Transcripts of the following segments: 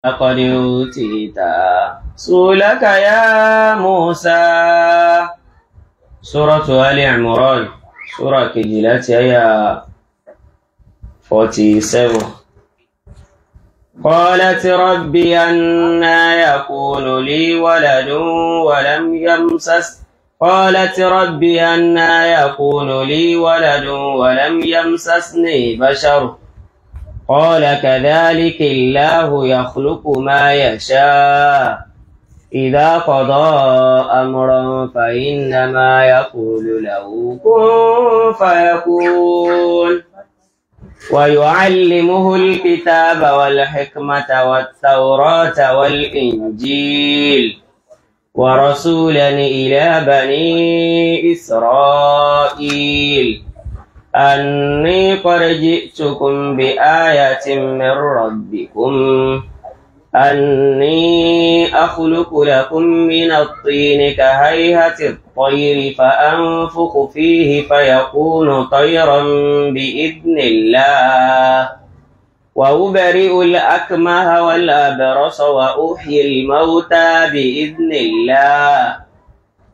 لقد أوتيت سؤلك يا موسى. سورة آل عمران سورة كجلات آية 47. قالت ربي أنى يكون لي ولد ولم يمسس قالت ربي أنى يكون لي ولد ولم يمسسني بشر قال كذلك الله يخلق ما يشاء إذا قضى أمرا فإنما يقول له كن فيكون. ويعلمه الكتاب والحكمة والتوراة والإنجيل ورسولا إلى بني إسرائيل أني قد جئتكم بآية من ربكم أني أخلق لكم من الطين كهيئة الطير فأنفخ فيه فيكون طيرا بإذن الله وأبرئ الأكمه والأبرص وأحيي الموتى بإذن الله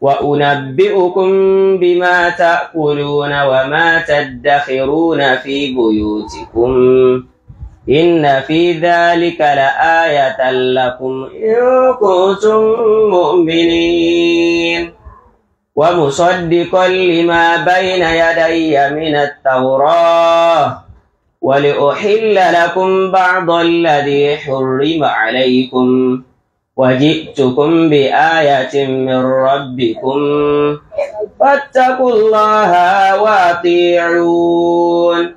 وأنبئكم بما تأكلون وما تدخرون في بيوتكم إن في ذلك لآية لكم إن كنتم مؤمنين ومصدقا لما بين يدي من التوراة ولأحل لكم بعض الذي حرم عليكم وجئتكم بآية من ربكم فاتقوا الله وأطيعون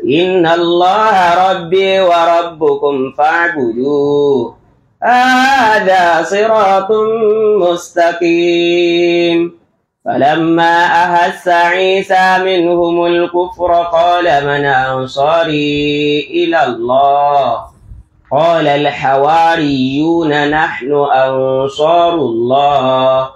إن الله ربي وربكم فاعبدوه هذا صراط مستقيم. فلما أحس عيسى منهم الكفر قال من أنصاري إلى الله قال الحواريون نحن أنصار الله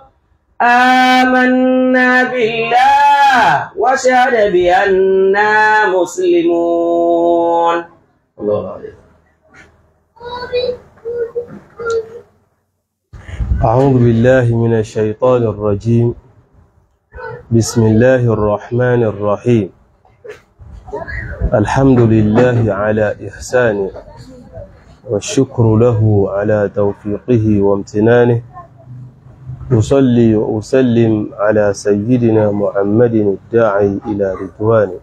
آمنا بالله واشهد بأننا مسلمون. الله عليك. أعوذ بالله من الشيطان الرجيم. بسم الله الرحمن الرحيم. الحمد لله على إحسانه والشكر له على توفيقه وامتنانه. أصلي وأسلم على سيدنا محمد الداعي إلى رضوانه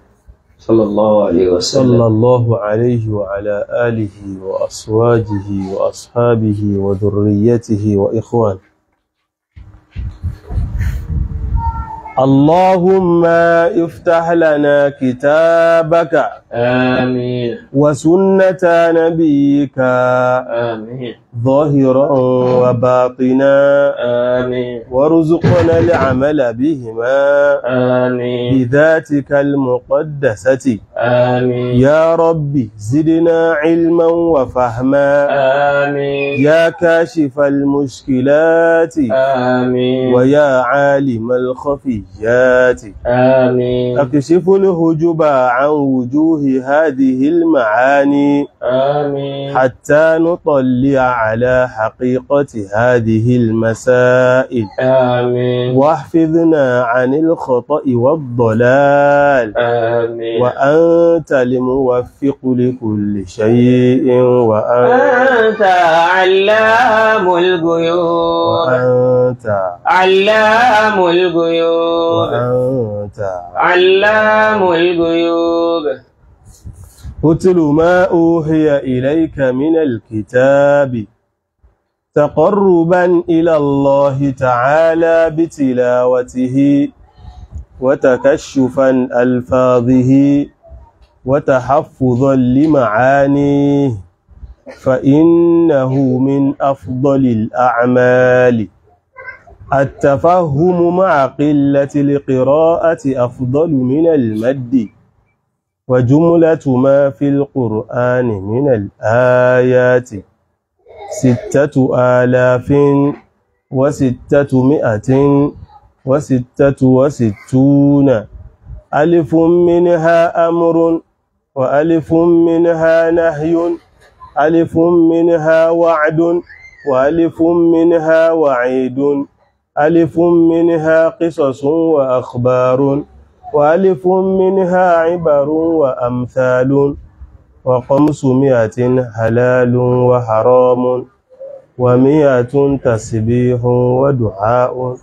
صلى الله عليه وسلم. صلى الله عليه وعلى آله وأصواجه وأصحابه وذريته وإخوانه. اللهم افتح لنا كتابك آمين وسنة نبيك آمين ظاهرا وباطنا آمين وارزقنا العمل بهما آمين بذاتك المقدسة آمين يا ربي زدنا علما وفهما آمين يا كاشف المشكلات آمين ويا عالم الخفيات آمين اكشف الهجب عن وجوه هذه المعاني آمين حتى نطلع على حقيقة هذه المسائل آمين واحفظنا عن الخطأ والضلال آمين وأنت الموفق لكل شيء أنت علام الغيوب وأنت علام الغيوب وأنت علام الغيوب. اتل ما أوحي إليك من الكتاب تقربا إلى الله تعالى بتلاوته وتكشفا ألفاظه وتحفظا لمعانيه فإنه من أفضل الأعمال. التفهم مع قلة القراءة أفضل من المد. وجملة ما في القرآن من الآيات 6666 ألف منها أمر وألف منها نهي ألف منها وعد وألف منها وعيد ألف منها قصص وأخبار وألف منها عبر وأمثال و500 حلال وحرام و100 تسبيح ودعاء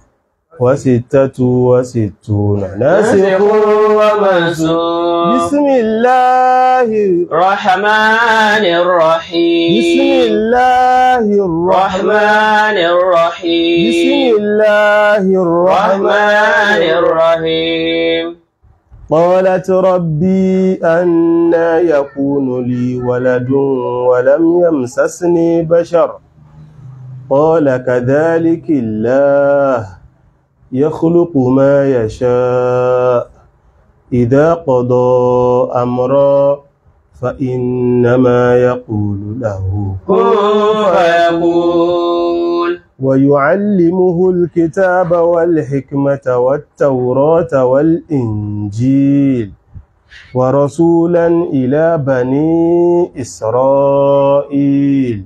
و66 ناسخ ومنسوخ. بسم الله الرحمن الرحيم. بسم الله الرحمن الرحيم. بسم الله الرحمن الرحيم. قالت ربي أنى يكون لي ولد ولم يمسسني بشر قال كذلك الله يخلق ما يشاء إذا قضى أمرا فإنما يقول له كن فيكون. ويعلمه الكتاب والحكمة والتوراة والإنجيل ورسولا إلى بني إسرائيل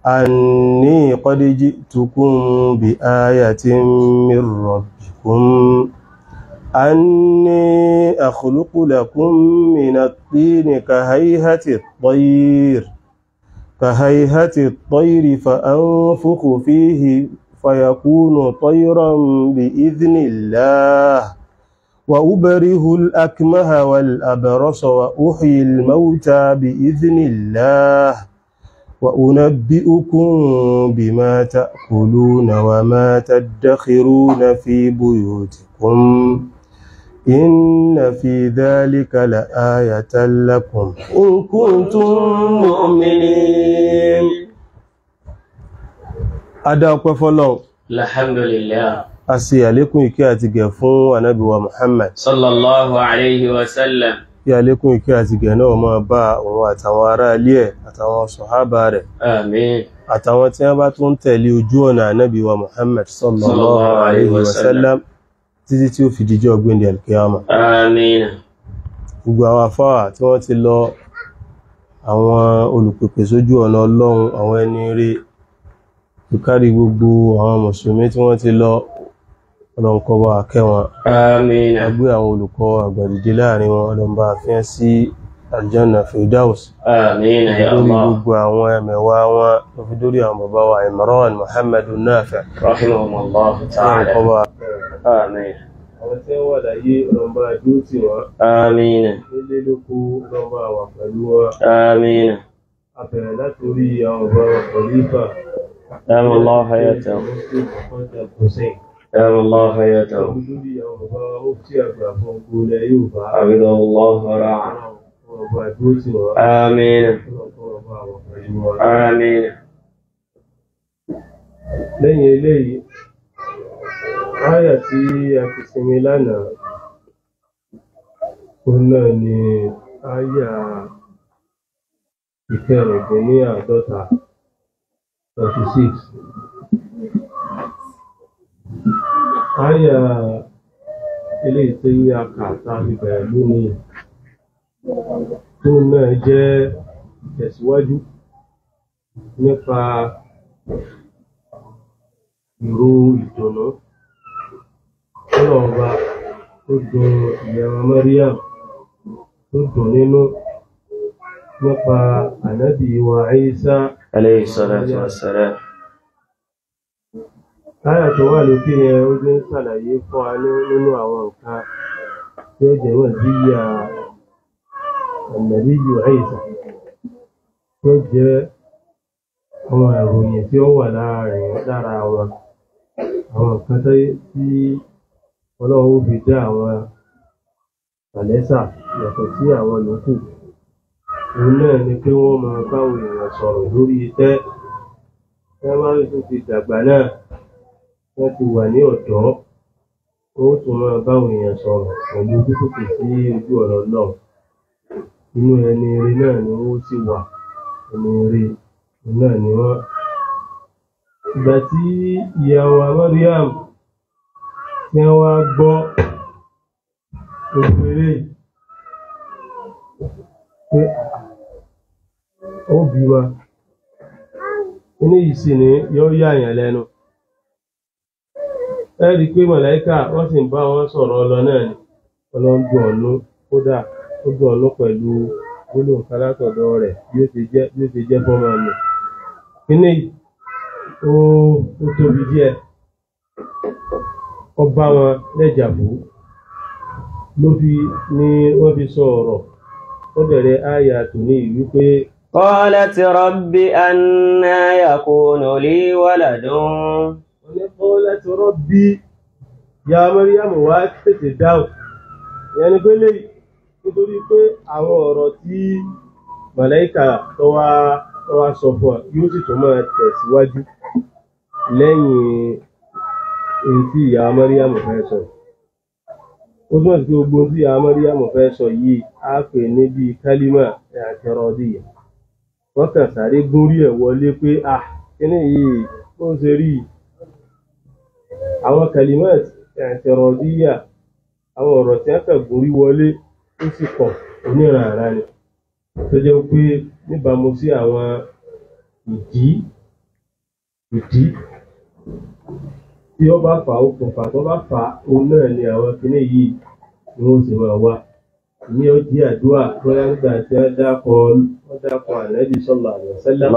أني قد جئتكم بآية من ربكم أني أخلق لكم من الطين كهيئة الطير فأنفخ فيه فيكون طيرا بإذن الله وأبره الأكمه والأبرص وأحيي الموتى بإذن الله وأنبئكم بما تأكلون وما تدخرون في بيوتكم إن في ذلك لآية لكم إن كنتم مؤمنين. Adáwọ̀pẹ́ fọ́lọ́run. Alhamdulillah. A sì àlékún ìkẹ́ àti gẹ̀ fún Ànábì wa Muhammad Sallallahu alayhi wa sallam. Kí àlékún ìkẹ́ àti gẹ̀ náà máa bá òun àtàwọn ará ilé ẹ̀ àtàwọn sọ̀hábà rẹ̀. Àmín. Àtàwọn tí wọ́n bá tún tẹ̀lé ojú ọ̀nà Ànábì wa Muhammad sallallahu alayhi wa sallam títí tí ó fi dijọ́ ọgbẹ́ndẹ̀ alkiyama. Àmín. Gbogbo àwọn àfáà tí wọ́n ti lọ, àwọn olùpèpè sójú ọ̀nà Ọlọ́run, àwọn ẹni rí, ìkárí gbogbo àwọn mùsùlùmí tí wọ́n ti lọ, Ọlọ́run kó bá wa kẹ́ wọn. Àmín. Agbé àwọn olùkọ́ àgbàdìdé láàrin wọn, Ọlọ́run bá fíẹ́ sí aljanna firdaus. Àmín ya Lórí Allah. gbogbo àwọn ẹmẹ̀wà wọn, ló fi dórí àwọn bàbá wa Imran Muhammadu Nafi'. Rahimahumullah ta'ala. Ọlọ́run kó bá Àmín. àwọn tí wọ́n wà láyé, Ọlọ́run bá dúró tì wọ́n. Àmín. Nílé lóko, Ọlọ́run bá wà pẹ̀lú wọn. Àmín. A bẹ̀rẹ̀ láti orí àwọn bàbá wa Khalifa. Allah hayatahu. Allah hayatahu. Lórí àwọn bàbá wa Mufti àgbà fún gbogbo ilẹ̀ Yorùbá. Abidallah wa ra'a. Ọlọ́run bá dúró tì wọ́n. Àmín. Ọlọ́run bá wà pẹ̀lú wọn. Àmín. Lẹ́yìn eléyìí, áyà tí a fi sinmi lánàá, òun náà ni áyà ìkẹrìndínláàádọ́ta 36. Áyà eléyìí tí a kà tá a fi bẹ̀rẹ̀ lónìí, tóun náà jẹ́ ìtẹ̀síwájú nípa ìró ìdùnnú Ọlọ́run bá tó dùn ìyàwó Maryam, tó dùn nínú nípa ànábì wa Isa Alayhi salatu wassalam. Áyà tó wà lókè yẹn ó ní ṣàlàyé fún wa nínú àwọn nǹkan tí ó jẹ́ wọ́n díyà ànábì Isa, tí ó jẹ́ àwọn ìròyìn tí ó wà lára wọn, àwọn nǹkan tí Ọlọ́run fi dá àwọn màlẹ́sà yàtọ̀ sí àwọn yòókù. Òun náà ni pé wọ́n máa báwọn èèyàn sọ̀rọ̀ lórí itẹ́. Wọ́n máa ń tún ti dàgbà náà, wọ́n ti wà ní ọ̀dọ́, ó tún máa báwọn èèyàn sọ̀rọ̀ pẹ̀lú pípòkè sí ojú ọ̀rọ̀ náà. Inú ẹni ire náà ni wọ́n sì wà, ẹni ire náà ni wọ́n. Ìgbà tí ìyàwó Maryam tí wọ́n wá gbọ́ gbogbo eléyìí pé ó bímọ inú yìí sì ní yóò yààyàn lẹ́nu ẹ rí i pé màláíkà wọ́n sì ń bá wọn sọ̀rọ̀ ọlọ náà ni ọlọ́dún ọ̀nù kódà ó dùn ọ̀nù pẹ̀lú gbólóhùn kan látọ̀dọ̀ rẹ̀ bí ó ṣe jẹ́ fọ́mọ mi kíní ó tóbi díẹ̀ ó bá wọn lẹ́jàbú ló fi ní wọ́n fi sọ ọ̀rọ̀ ó bẹ̀rẹ̀ áyà tòní ìlú pé قالت رب أنى يكون لي ولد قالت ربي يا مريم wá tètè dáhùn ìyẹn ni pé léyìí nítorí pé àwọn ọ̀rọ̀ tí màláíkà tó wá sọ fún ọ yóò sì tún máa tẹ̀síwájú lẹ́yìn èyí tí ìyá Màríyámù fẹ́ sọ ó túmọ̀ sí pé gbogbo tí ìyá Màríyámù fẹ́ sọ yìí á pè ní bíi kálímà i'tiradiyya wọ́n kàn sáré gúnrí ẹ̀ wọlé pé kíní yìí ó ṣe rí àwọn kálímà i'tiradiyya àwọn ọ̀rọ̀ tí wọ́n kàn gúnrí wọlé ó sì pọ̀ onírànrà ni tó jẹ́ pé níbàámu sí àwọn ìdí tí ó bá fà okùnfà tó bá fà òun náà ni àwọn kíní yìí ni wọ́n sì máa wá ní ó di àdúrà bóyá nígbà tí wọ́n dákọ̀ Ànábì sallallahu alaihi wasallam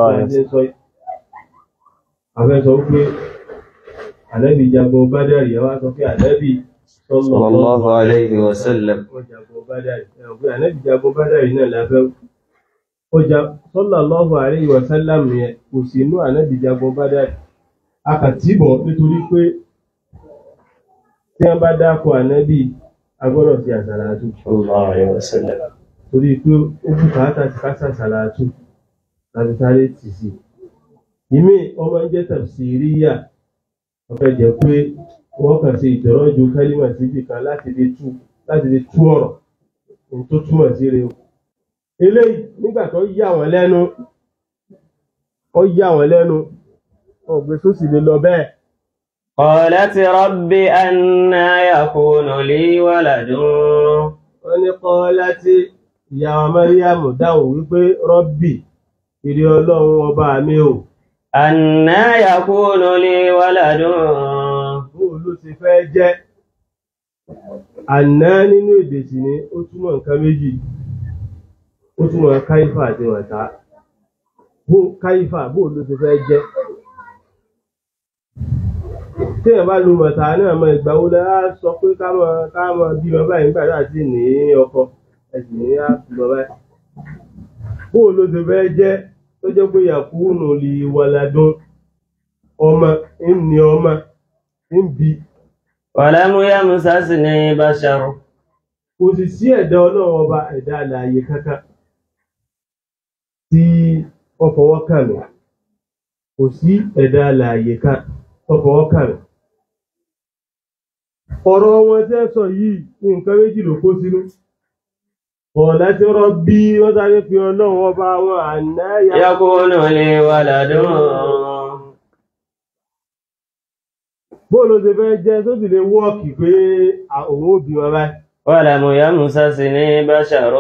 afẹ́sọ pé Ànábì jagun Bádàrì àwọn sọ pé Ànábì sallallahu alaihi wasallam jagun Bádàrì pé Ànábì jagun Bádàrì náà láfẹ́ sallallahu alaihi wasallam yẹn kò sí inú Ànábì jagun Bádàrì akàtìbọ̀ nítorí pé tí wọ́n bá dákọ̀ Ànábì agbọ́dọ̀ sí àsàlátù sallallahu alaihi wasallam torí pé ó bùkátà ti kásà àsàlátù láti sáré tì sí ìmí ọmọ ń jẹ́ tafsiriyya wọ́n fẹ́ jẹ́ pé wọ́n kàn sí ìtọ́rọ́jú kálímà síbì kan láti lè tú ọ̀rọ̀ ní tó túmọ̀ sí rẹ̀ eléyìí nígbà tó yà wọ́n lẹ́nu ọ̀gbẹ́ tó sì lè lọ bẹ́ẹ̀. قالت رب أنى يكون لي ولد wọ́n ní قالت ìyá Màríyámù dáhùn wípé rọ́bì ìrì ọlọ́run ọba mi ò أنى يكون لي ولد bóò ló ti fẹ́ jẹ́ àná nínú èdè sì ni ó túmọ̀ nǹkan méjì ó túmọ̀ káífà àti màtá káífà bóò ló ti fẹ́ jẹ́ tí ẹ̀ bá lu mọ̀tà náà mọ ìgbà wo lára sọ pé ká mọ bímọ báyìí nígbà tá àti ní ọkọ ẹ̀sìn ní àbímọ báyìí bóò ló ti fẹ́ jẹ́ tó jẹ́ pé yakunu li waladun ọmọ ń bí ولم يمسسني بشر kò sì sí ẹ̀dá ọlọ́run ọba ẹ̀dá alààyè kankan tí ó fọwọ́ kàn mí kò sí ẹ̀dá alààyè kan tó fọwọ́ kàn mí ọ̀rọ̀ wọn tẹ́ sọ yìí nǹkan méjì ló kó sínú ọ̀lá tí rọ bí wọ́n sáré fi ọlọ́run ọba wọn àná يكون لي ولد bóòlù ti fẹ́ jẹ́ tó sì lè wọ́ọ̀kì pé òun ò bí wọn báyìí. ولم يمسسني بشر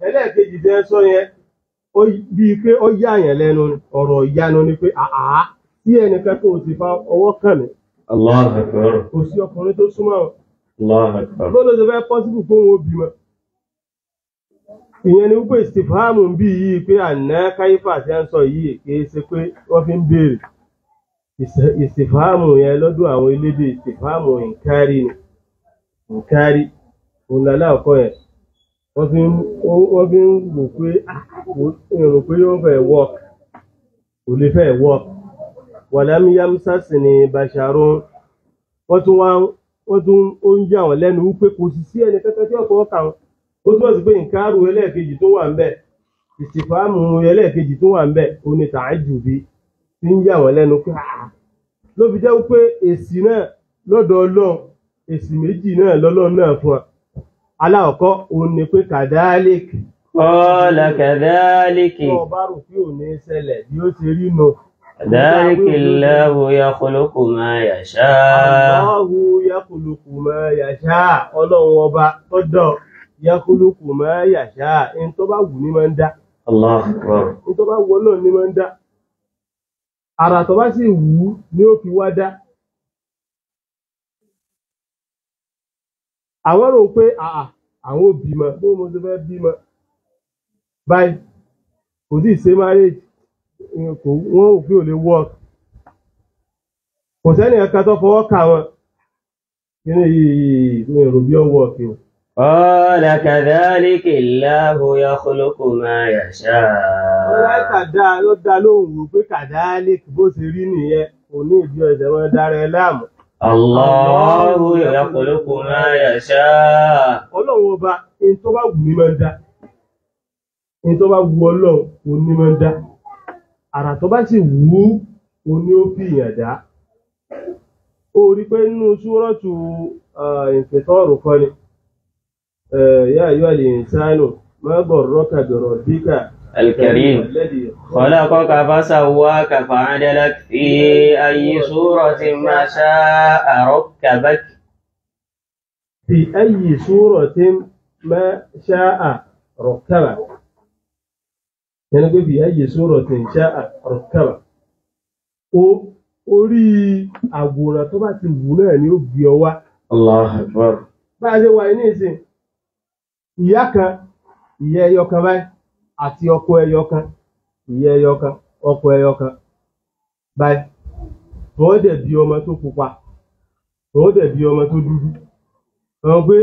ẹlẹ́ẹ̀kejì tẹ́ sọ yẹn bíi pé ó yáàyàn lẹ́nu ọ̀rọ̀ ìyanu ni pé àá tí ẹnìkan kò sì fa ọwọ́ kàn mí. الله أكبر kò sí ọkùnrin tó súnmọ́ ọ. الله أكبر bóòlù ti fẹ́ pọ́sibù pé òun ò bímọ. ìyẹn ni wípé ìsìfàámù ń bí yìí pé àná káyífà tí a ń sọ yìí kì í ṣe pé wọ́n fi ń béèrè. ìsìfàámù yẹn lọ́dún àwọn elédè ìsìfàámù ìkárí ni ìkárí òun lálẹ́ ọ̀kọ́ yẹn wọ́n fi ń wò pé èrò pé yóò fẹ́ work kò lè fẹ́ work walam yamsasni basharun wọ́n tún ó ń yà wọ́n lẹ́nu wípé kò sì sí ẹni kankan tí wọ́n fọwọ́ kàn ó túmọ̀ sí pé ìkárù ẹlẹ́ẹ̀kejì tó wà ń bẹ̀ ìsìfàámù ẹlẹ́ẹ̀kejì tó wà ń bẹ̀ ó ní ta'ajjubi tí ń yà wọ́n lẹ́nu pé ló fi jẹ́ pé èsì náà lọ́dọ̀ Ọlọ́run èsì méjì náà lọ́lọ́run náà fún wa aláwọ̀kọ́ òun ni pé kadhalik قال كذلك ọba rò pé ò ní ṣẹlẹ̀ bí ó ṣe rí nù كذلك الله يخلق ما يشاء Allahu yakhluqu ma yasha Ọlọ́run ọba tọ́dọ̀ yakhluqu ma yasha ẹni tó bá wù ní máa ń dá Allahu Akbar. ní tó bá wù Ọlọ́run ní máa ń dá àrà tó bá sì wù ní ó fi wá dá. Àwọn rò pé àwọn ò bímọ bó mo ti fẹ́ bímọ báyìí kò tí ì ṣe marriage wọ́n ò fi ò lè work kò sẹ́ni ẹ̀ka tó fọwọ́ kà wọn kí ni yìí ní èrò bí ó work o. قال كذلك الله يخلق ما يشاء. Ọlá kàdá ló dá lóhùn wò pé kàdálé bó ṣe rí nìyẹn kò ní ìdí ọ̀sẹ̀ wọn dára ẹ láàmú. Allahu yakhluqu ma yasha. Ọlọ́run ọba ẹni tó bá wù ní máa ń dá. Ẹni tó bá wù Ọlọ́run òun ní máa ń dá. Àrà tó bá sì wù òun ní ó fi ìyàn dá. Ó rí pé nínú súrọ́tù Infitar kan ni. يا أيها الإنسان ما غرك بربك الكريم خلقك فسواك فعدلك في أي صورة ما شاء ركبك. في أي صورة ما شاء ركبك. يعني في أي صورة شاء ركبك. orí àwòrán tó bá ti wù náà ni ó gbé ọ wá. Allahu Akbar. Bá a ṣe wà ní ìsìn ìyá kan ìyá ẹyọ kan báyìí àti ọkọ ẹyọ kan ìyá ẹyọ kan ọkọ ẹyọ kan báyìí wọ́n dẹ̀ bí ọmọ tó pupa wọ́n dẹ̀ bí ọmọ tó dúdú àwọn pé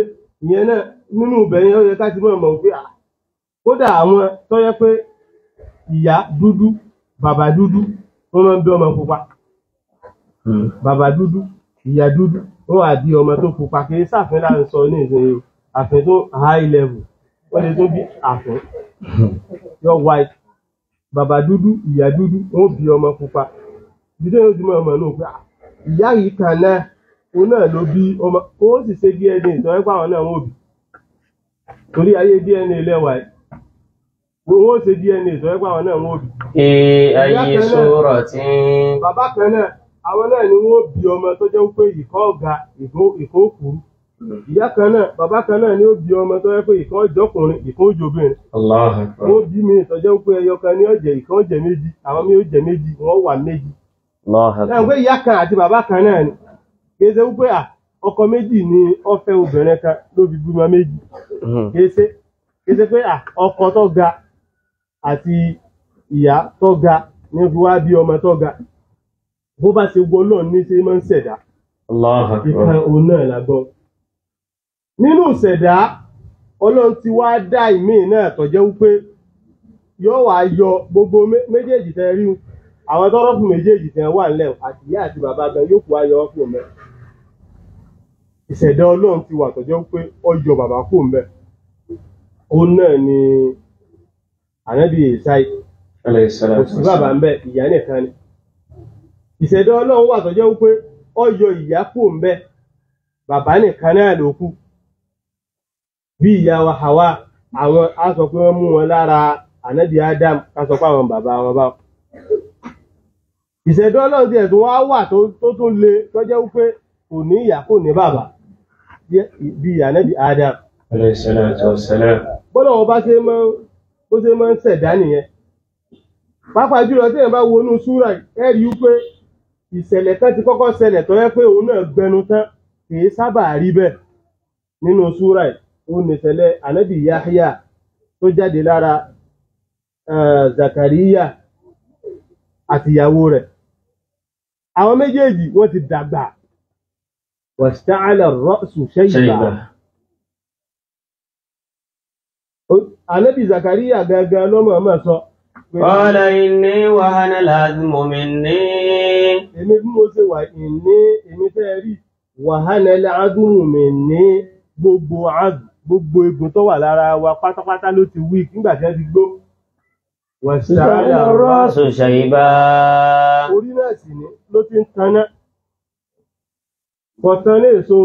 ìyẹn náà nínú ìbẹ̀yẹn ó yẹ ká ti mọ̀ pé kódà àwọn tó yẹ pé ìyá dúdú bàbá dúdú wọ́n máa ń bí ọmọ pupa bàbá dúdú ìyá dúdú wọ́n wá bí ọmọ tó pupa kì í ṣàfihàn là ń sọ ní ìsinyìí àfẹ́ tó high level wọ́n lè tó bí àfẹ́ yọ white bàbá dúdú ìyá dúdú wọ́n bí ọmọ pupa dídé yóò ti mọ ọmọ náà pé ìyá yìí kan náà òun náà ló bí ọmọ ó sì ṣe DNA ìtọ́jú pé àwọn náà wọ́n bí torí ayé DNA lẹ́wà ẹ̀ wọ́n ṣe DNA ìtọ́jú pé àwọn náà wọ́n bí. ayé sọ̀rọ̀ tí. bàbá kan náà àwọn náà ni wọ́n bí ọmọ tó jẹ́ pé ìkọ́ ọ̀gá ìkó òkúrú. Ìyá kan náà bàbá kan náà ni ó bí ọmọ tó yẹ pé ìkan ọjọkùnrin ìkan ọjọbìnrin. Wọ́n bí mi ìtọ́jọ́ pé ẹyọ kan ní ọ̀jẹ̀ ìkan ọ̀jẹ̀ méjì àwọn mi ó jẹ méjì wọ́n wà méjì. Náà pé ìyá kan àti bàbá kan náà ni kì í ṣe wípé ọkọ méjì ni ó fẹ́ obìnrin kan ló fi bímọ méjì. Kì í ṣe pé ọkọ tó ga àti ìyá tó ga ní fi wá bí ọmọ tó ga. Bó bá ṣe gbọ́ náà ní ṣe máa ń ṣẹ̀dá. Ìkan òun náà la gbọ́. Nínú ìṣẹ̀dá Ọlọ́run ti wá dá ìmí náà tó jẹ́ wípé yóò wá yọ gbogbo méjèèjì tẹ́ rí àwọn tọ́rọ́ fún méjèèjì tẹ́ wà nílẹ̀ àti ìyá àti bàbá gan yóò kó ayọ̀ fún mẹ́. Ìṣẹ̀dá Ọlọ́run ti wà tó jẹ́ wípé ó yọ bàbá kò mẹ́. Òun náà ni Ànábì Ìsáì kò sí bàbá ń bẹ ìyá nìkan ni. Ìṣẹ̀dá Ọlọ́run wà tó jẹ́ wípé ó yọ ìyá kò mẹ́ bàbá nìkan náà ló kù. Bí ìyá wa Hawa àwọn á sọ pé wọ́n mú wọn lára Ànábì Adam ká sọ pé àwọn bàbá wọn bá. Ìṣẹ̀dá Ọlọ́run tiẹ̀ tó wá wà tó tún le tó jẹ́ wípé kò ní ìyá kò ní bàbá bí Ànábì Adam. Bọ́lá wọn bá ṣe máa ń ṣẹ̀dá nìyẹn. Pàápàá jùlọ tí èèyàn bá wo inú súrà ẹ rí wípé ìṣẹ̀lẹ̀ kan ti kọ́kọ́ ṣẹlẹ̀ tó yẹ pé òun náà gbẹnu tán kì í sábà rí bẹ́ẹ̀ nínú súrà yìí. Ó ní ìṣẹ̀lẹ̀ Ànábì Yahya tó jáde lára Zakariya àti ìyàwó rẹ̀. Àwọn méjèèjì wọ́n ti dàgbà. Wasta'ala ar-ra'su shayba. Ànábì Zakariya gangan lọ́mọ ọmọ sọ. Qala inni wahana al-'azmu minni. Èmi bí mo ṣe wà èmi fẹ́ rí wahana al-'azmu minni gbogbo egun tó wà lára wa pátápátá ló ti wí nígbà tí wọ́n ti gbó. Wasta'ala ar-ra'su shayba. Orí náà sì ni ló ti ń taná. Kọ̀tán lè so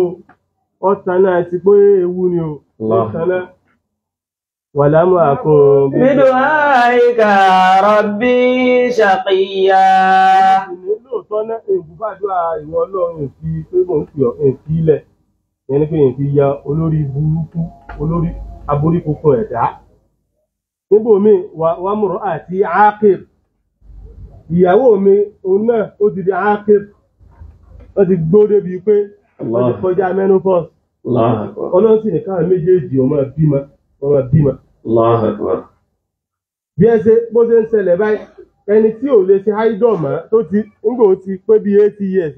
ọ̀taná ti pé ewu ni o. Ọ̀taná. Wàlámù àkùn. Bidu'aika rabbi shaqiyya. Lóòótọ́ náà ìbúfàdúrà ìwọ Ọlọ́run fi pé mò ń fi ilẹ̀. Yẹn ni pé èyí fi ya olórí burúkú olórí aborí funfun ẹ̀dá níbo mi wà múrọ̀ àti ákìr ìyàwó mi òun náà ó ti di ákìr ó ti gbó débi pé ó ti kọjá menopause ọlọ́run sì ní káwọn méjèèjì ọmọ bímọ. bí ẹ ṣe bó ṣe ń ṣẹlẹ̀ báyìí ẹni tí ò lè ṣe idol mọ́ tó ti ńgbò ó ti pé bí 80 years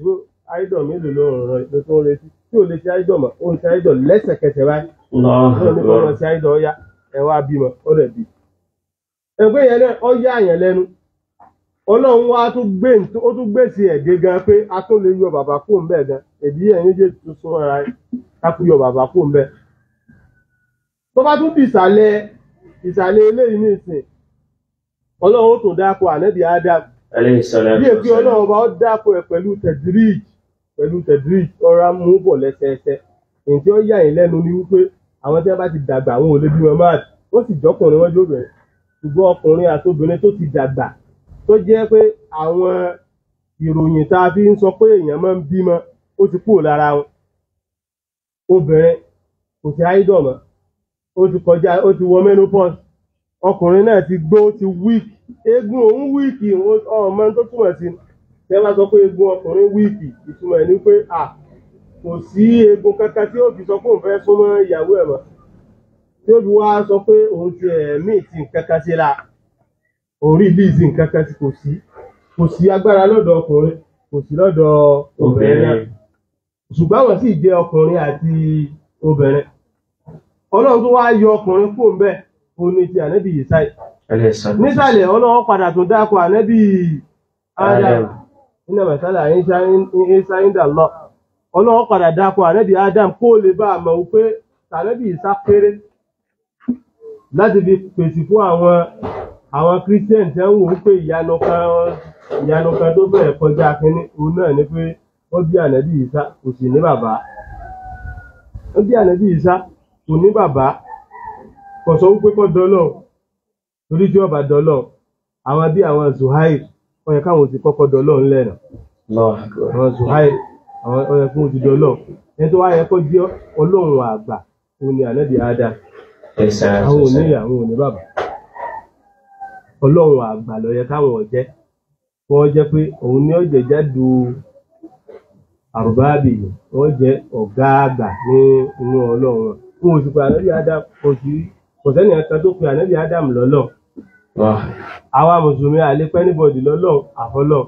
idol mélòó ló tó ń retí tí ò lè ṣe idol mọ́ ó ń ṣe idol lẹ́sẹ̀kẹsẹ̀ báyìí ó ní kó lọ ṣe idol ọ̀yá ẹ wá bímọ ó rẹ̀ bí. ẹgbẹ́ yẹn náà ó yá àyàn lẹ́nu ọlọ́run wá tún gbé sí ẹ̀gẹ́ gan pé a tún lè yọ bàbá kó ń bẹ̀ gan èdè ẹ̀yìn jẹ́ tuntun ara kákú yọ bàbá kó ń bẹ̀. tó bá tún di ìsàlẹ̀ eléyìí ní ìsìn ọlọ́run ó tún dáko ànábì Adam bí èpí ọlọ́run bá ó dáko ẹ̀ pẹ̀lú tẹ̀díríj ọ̀rá mú bọ̀ lẹ́sẹẹsẹ èyí tí ó yà yín lẹ́nu ni wípé àwọn tí wọ́n bá ti dàgbà àwọn ò lè bímọ máa wọ́n sì jọkùnrin wọ́n jóbìnrin ṣùgbọ́n ọkùnrin àti obìnrin tó ti dàgbà tó jẹ́ pé àwọn ìròyìn tá a fi ń sọ pé èèyàn máa ń bímọ ó ti kúrò lára wọn obìnrin kò sí idol mọ́ ó ti kọjá ó ti wọ menopause ọkùnrin náà ti gbó ti weak eegun òun wíìkì ọmọ tó túmọ̀ sí tẹ́ bá sọ pé eegun ọkùnrin wíìkì ìtumọ̀ ẹ̀ ní pé kò sí eegun kankan tí ó fi sọ pé òun fẹ́ súnmọ́ ìyàwó ẹ̀ mọ́ tí ó fi wá sọ pé òun ti ẹ̀mí ti nǹkan kan sí la òun rí líìsì nǹkan kan tí kò sí agbára lọ́dọ̀ ọkùnrin kò sí lọ́dọ̀ obìnrin náà ṣùgbọ́n àwọn sì jẹ́ ọkùnrin àti obìnrin ọlọ́run tó wá yọ ọkùnrin kúrò ńbẹ̀ òun ni ti ànábì Ìsáì nísàlẹ̀ ọlọ́run padà tó dákọ̀ ànábì Adam nínú mẹ́sàlá Ìsá ìdàlọ́ ọlọ́run padà dákọ̀ ànábì Adam kó lè bá àmọ̀ wípé ànábì Ìsá kéré láti fi pèsè fún àwọn Christian tí wọ́n wò wípé ìyanu kan tó bẹ̀rẹ̀ kọjá kínní òun náà ni pé wọ́n bí ànábì Ìsá kò sì ní bàbá wọ́n bí ànábì Ìsá kò ní bàbá kò sọ wípé kọ́ dọ́lọ́ torí tí ọba dọ́lọ́ àwọn bí àwọn Zuhair ó yẹ káwọn ti kọ́kọ́ dọ́lọ́ ńlẹ́nà àwọn Zuhair àwọn ó yẹ fún ti dọ́lọ́ ẹni tó wá yẹ kó jẹ́ ọlọ́run àgbà òun ni ànábì Adam àwọn òní àwọn òní bàbá ọlọ́run àgbà ló yẹ káwọn ọ̀jẹ́ wọ́n jẹ́ pé òun ni ó jẹ́ jáde àrùbáàbì wọ́n jẹ́ ọ̀gá àgbà ní inú ọlọ́run wọn ò sì pé ànábì Adam kò sẹ́ni ẹ̀ka tó pe ànábì Adam lọ́lọ́ àwa mùsùlùmí àlepẹ́ níbọ̀dì lọ́lọ́ àfọlọ́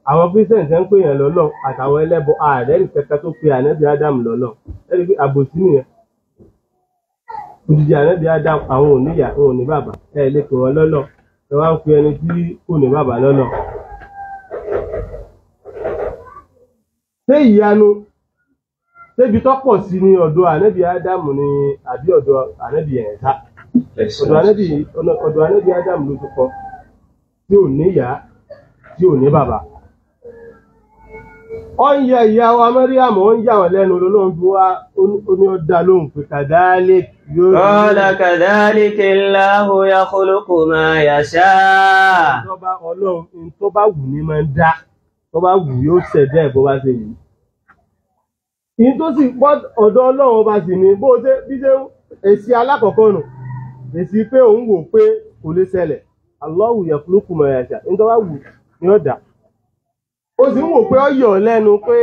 àwọn Christian tẹ́ ń pè yàn lọ́lọ́ àtàwọn ẹlẹ́bọ ààrẹ nìkẹ́kẹ́ tó pe ànábì Adam lọ́lọ́ ẹni pé àbòsí nìyẹn òjijì ànábì Adam àwọn òníyà àwọn òní bàbá ẹ lè pè wọn lọ́lọ́ ẹ wá ń pe ẹni tí kò ní bàbá lọ́lọ́. ṣé ìyanu ṣébi tó pọ̀ sí ní ọ̀dọ̀ ànábì Adam ni àbí ọ̀dọ̀ ànábì Ìsá ọ̀dọ̀ ànábì Adam ló ti kọ tí ò ní ìyá tí ò ní bàbá. ó ń yẹ ìyá wa Màríàmù ó ń yà wọ́n lẹ́nu lọ́lọ́run bí wá ó ní ó dá lóhùn pé kadhalik yóò rí. qala kadhalika Allahu yakhluqu ma yasha. ọlọ́run tó bá wù ní máa ń dá tó bá wù yóò ṣẹ̀dá ẹ̀ bó bá ṣe wù. ìyí tó sì pọ́ ọ̀dọ̀ ọlọ́run ọba sì ní bó ṣe bí ṣe èsì alákọ̀ọ́kọ́ nù èsì pé òun wò pé kò lè ṣẹlẹ̀ Allahu yakhluqu ma yasha ní tó bá wù ní ọ̀dà. ó sì ń wò pé ó yọ̀ lẹ́nu pé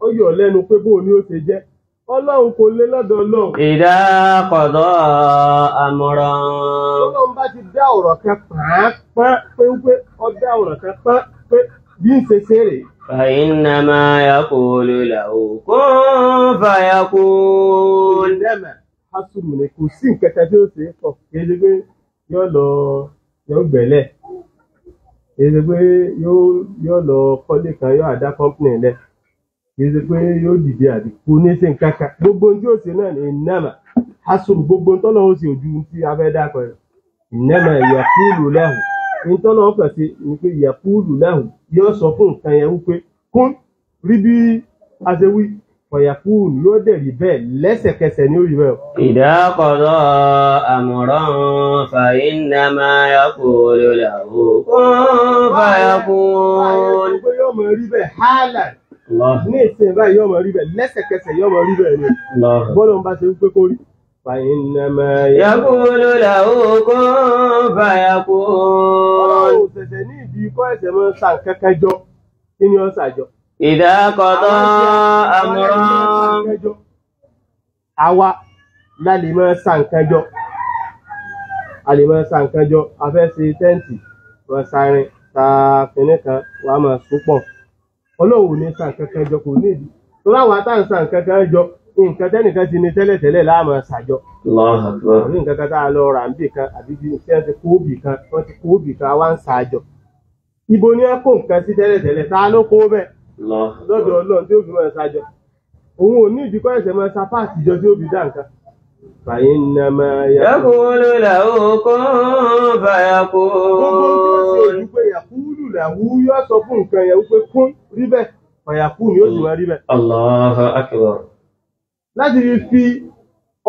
ó yọ̀ lẹ́nu pé bóun ni ó ṣe jẹ́ ọlọ́run kò lè lọ́dọ̀ ọlọ́run. idha qada amran. ọlọ́run bá ti dá ọ̀rọ̀ kan pàápàá pé ó dá ọ̀rọ̀ kan pàápàá pé bí ń ṣe ṣeré. fa innama yaqulu lahu kun fayakun. ìdẹ́mẹ̀ asùnmù ni kò sí nǹkan kan tí ó ṣe é kọ̀ kì í ṣe pé yóò gbẹ̀lẹ̀ kì í ṣe pé yóò lọ kọ́lé kan yóò àdá kọ́mpìnì lẹ̀ kì í ṣe pé yóò dìde àbí kò ní ṣe nǹkan kan gbogbo ohun tí ó ṣe náà ní ìnáma asùnmù gbogbo ohun tọ́lọ́ ó ṣe ojú tí a fẹ́ dákọ̀ rẹ̀ ìnáma yaqulu lahu ohun tọ́lọ́ ó kàn sí ni pé yaqulu lahu yóò sọ fún nǹkan yẹn wípé kún rí bí a ṣe wí fọyàkùn yóò dẹ̀ rí bẹ́ẹ̀ lẹ́sẹ̀kẹsẹ̀ ní orí bẹ́ẹ̀. idha qada amran fa innama yaqulu lahu kun fayakun. pé yóò mọ rí bẹ́ẹ̀ hálà ní ìsìn báyìí yóò mọ rí bẹ́ẹ̀ lẹ́sẹ̀kẹsẹ̀ yóò mọ rí bẹ́ẹ̀ ni bọ́lá ń bá ṣe wípé kó rí فإنما يقول له كن فيكون. ṣẹ̀ṣẹ̀ ní ìdí kọ́ ẹ̀sẹ̀ mọ́ sàn kankan jọ kí ni ó ṣàjọ. إذا قضى أمرا. àwa la lè mọ́ sàn kan jọ. a lè mọ́ sàn kan jọ. a fẹ́ ṣe tẹ́ǹtì wọ́n sáárín ta kìnní kan wàá máa sún pọ̀. Ọlọ́run ní sàn kankan jọ kò ní ìdí. tó láwọn àtàn sàn kankan jọ nǹkan tẹ́nìkan ti ní tẹ́lẹ̀tẹ́lẹ̀ láàmú ṣàjọ. ní nǹkan kan tá a lọ rà níbì kan àbí bí wọ́n ti kó bì kan wọ́n ti kó bì kan wá ń ṣàjọ. ibo ni wọ́n kó nǹkan sí tẹ́lẹ̀tẹ́lẹ̀ tá a ló kó bẹ́ẹ̀ lọ́dọ̀ Ọlọ́run tí ó fi máa ṣàjọ. òun ò ní ìdíkọ́ ẹ̀sẹ̀ máa sa páàtì ìjọ tí ó fi dá nǹkan. فإنما يقول له كن فيكون. gbogbo tí ó ṣe òjú pé yàkúlù làwú yóò sọ fún nǹkan yẹn wípé kún rí bẹ́ẹ̀ fàyàkùn yóò sì máa rí bẹ́ẹ̀. Allahu Akbar. láti fi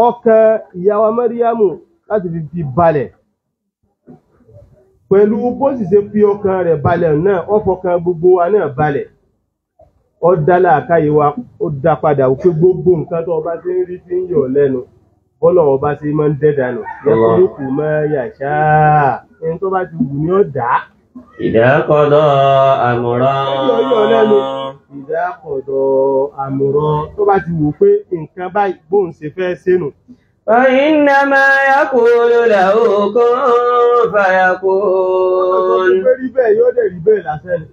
ọkàn ìyàwó Màríyámù láti fi balẹ̀ pẹ̀lú bó sì ṣe fi ọkàn rẹ̀ balẹ̀ náà ó fọkàn gbogbo wa náà balẹ̀. ó dá làákàyè wa ó dá padà wípé gbogbo nǹkan tó ọba ti ń rí tí ń yọ̀ lẹ́nu bọ́lọ̀ ọba ti máa ń dẹ́dànù yẹ́kúrúkù máa yàṣá ẹni tó bá ti wù ní ọ̀dá. إذا قضى أمرا. ìdá kọ̀dọ̀ àmùrọ̀ tó bá ti wù pé nǹkan báyìí bóun ṣe fẹ́ sínú. فإنما يقول له كن فيكون. ó rí bẹ́ẹ̀ yóò dẹ̀ rí bẹ́ẹ̀ lásán ni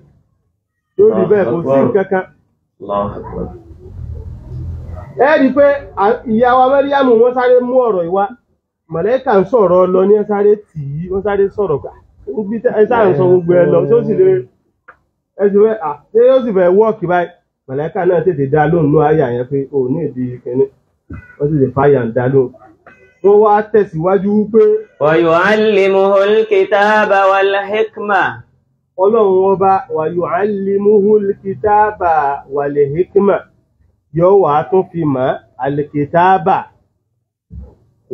yóò rí bẹ́ẹ̀ kò sí nǹkan kan. ẹ rí i pé ìyá wa Màríyámù wọ́n sáré mú ọ̀rọ̀ ìwá màláíkà ń sọ̀rọ̀ lọ ní wọ́n sáré tì í wọ́n sáré sọ̀rọ̀ gbà ẹ sáà ń sọ gbogbo ẹ lọ tí ó sì lè ẹ sì fẹ́ ṣé yóò sì fẹ́ wọ́ọ̀kì báyìí màláíkà náà tètè dá lóhùn ní àyà yẹn pé ò ní ìdí kẹ́ni wọ́n sì lè fàyà ń dá lóhùn. wọ́n wá tẹ̀síwájú pé. ويعلمه الكتاب والحكمة. Ọlọ́run ọba ويعلمه الكتاب والحكمة yóò wá tún fi mọ̀ alìkìtàbà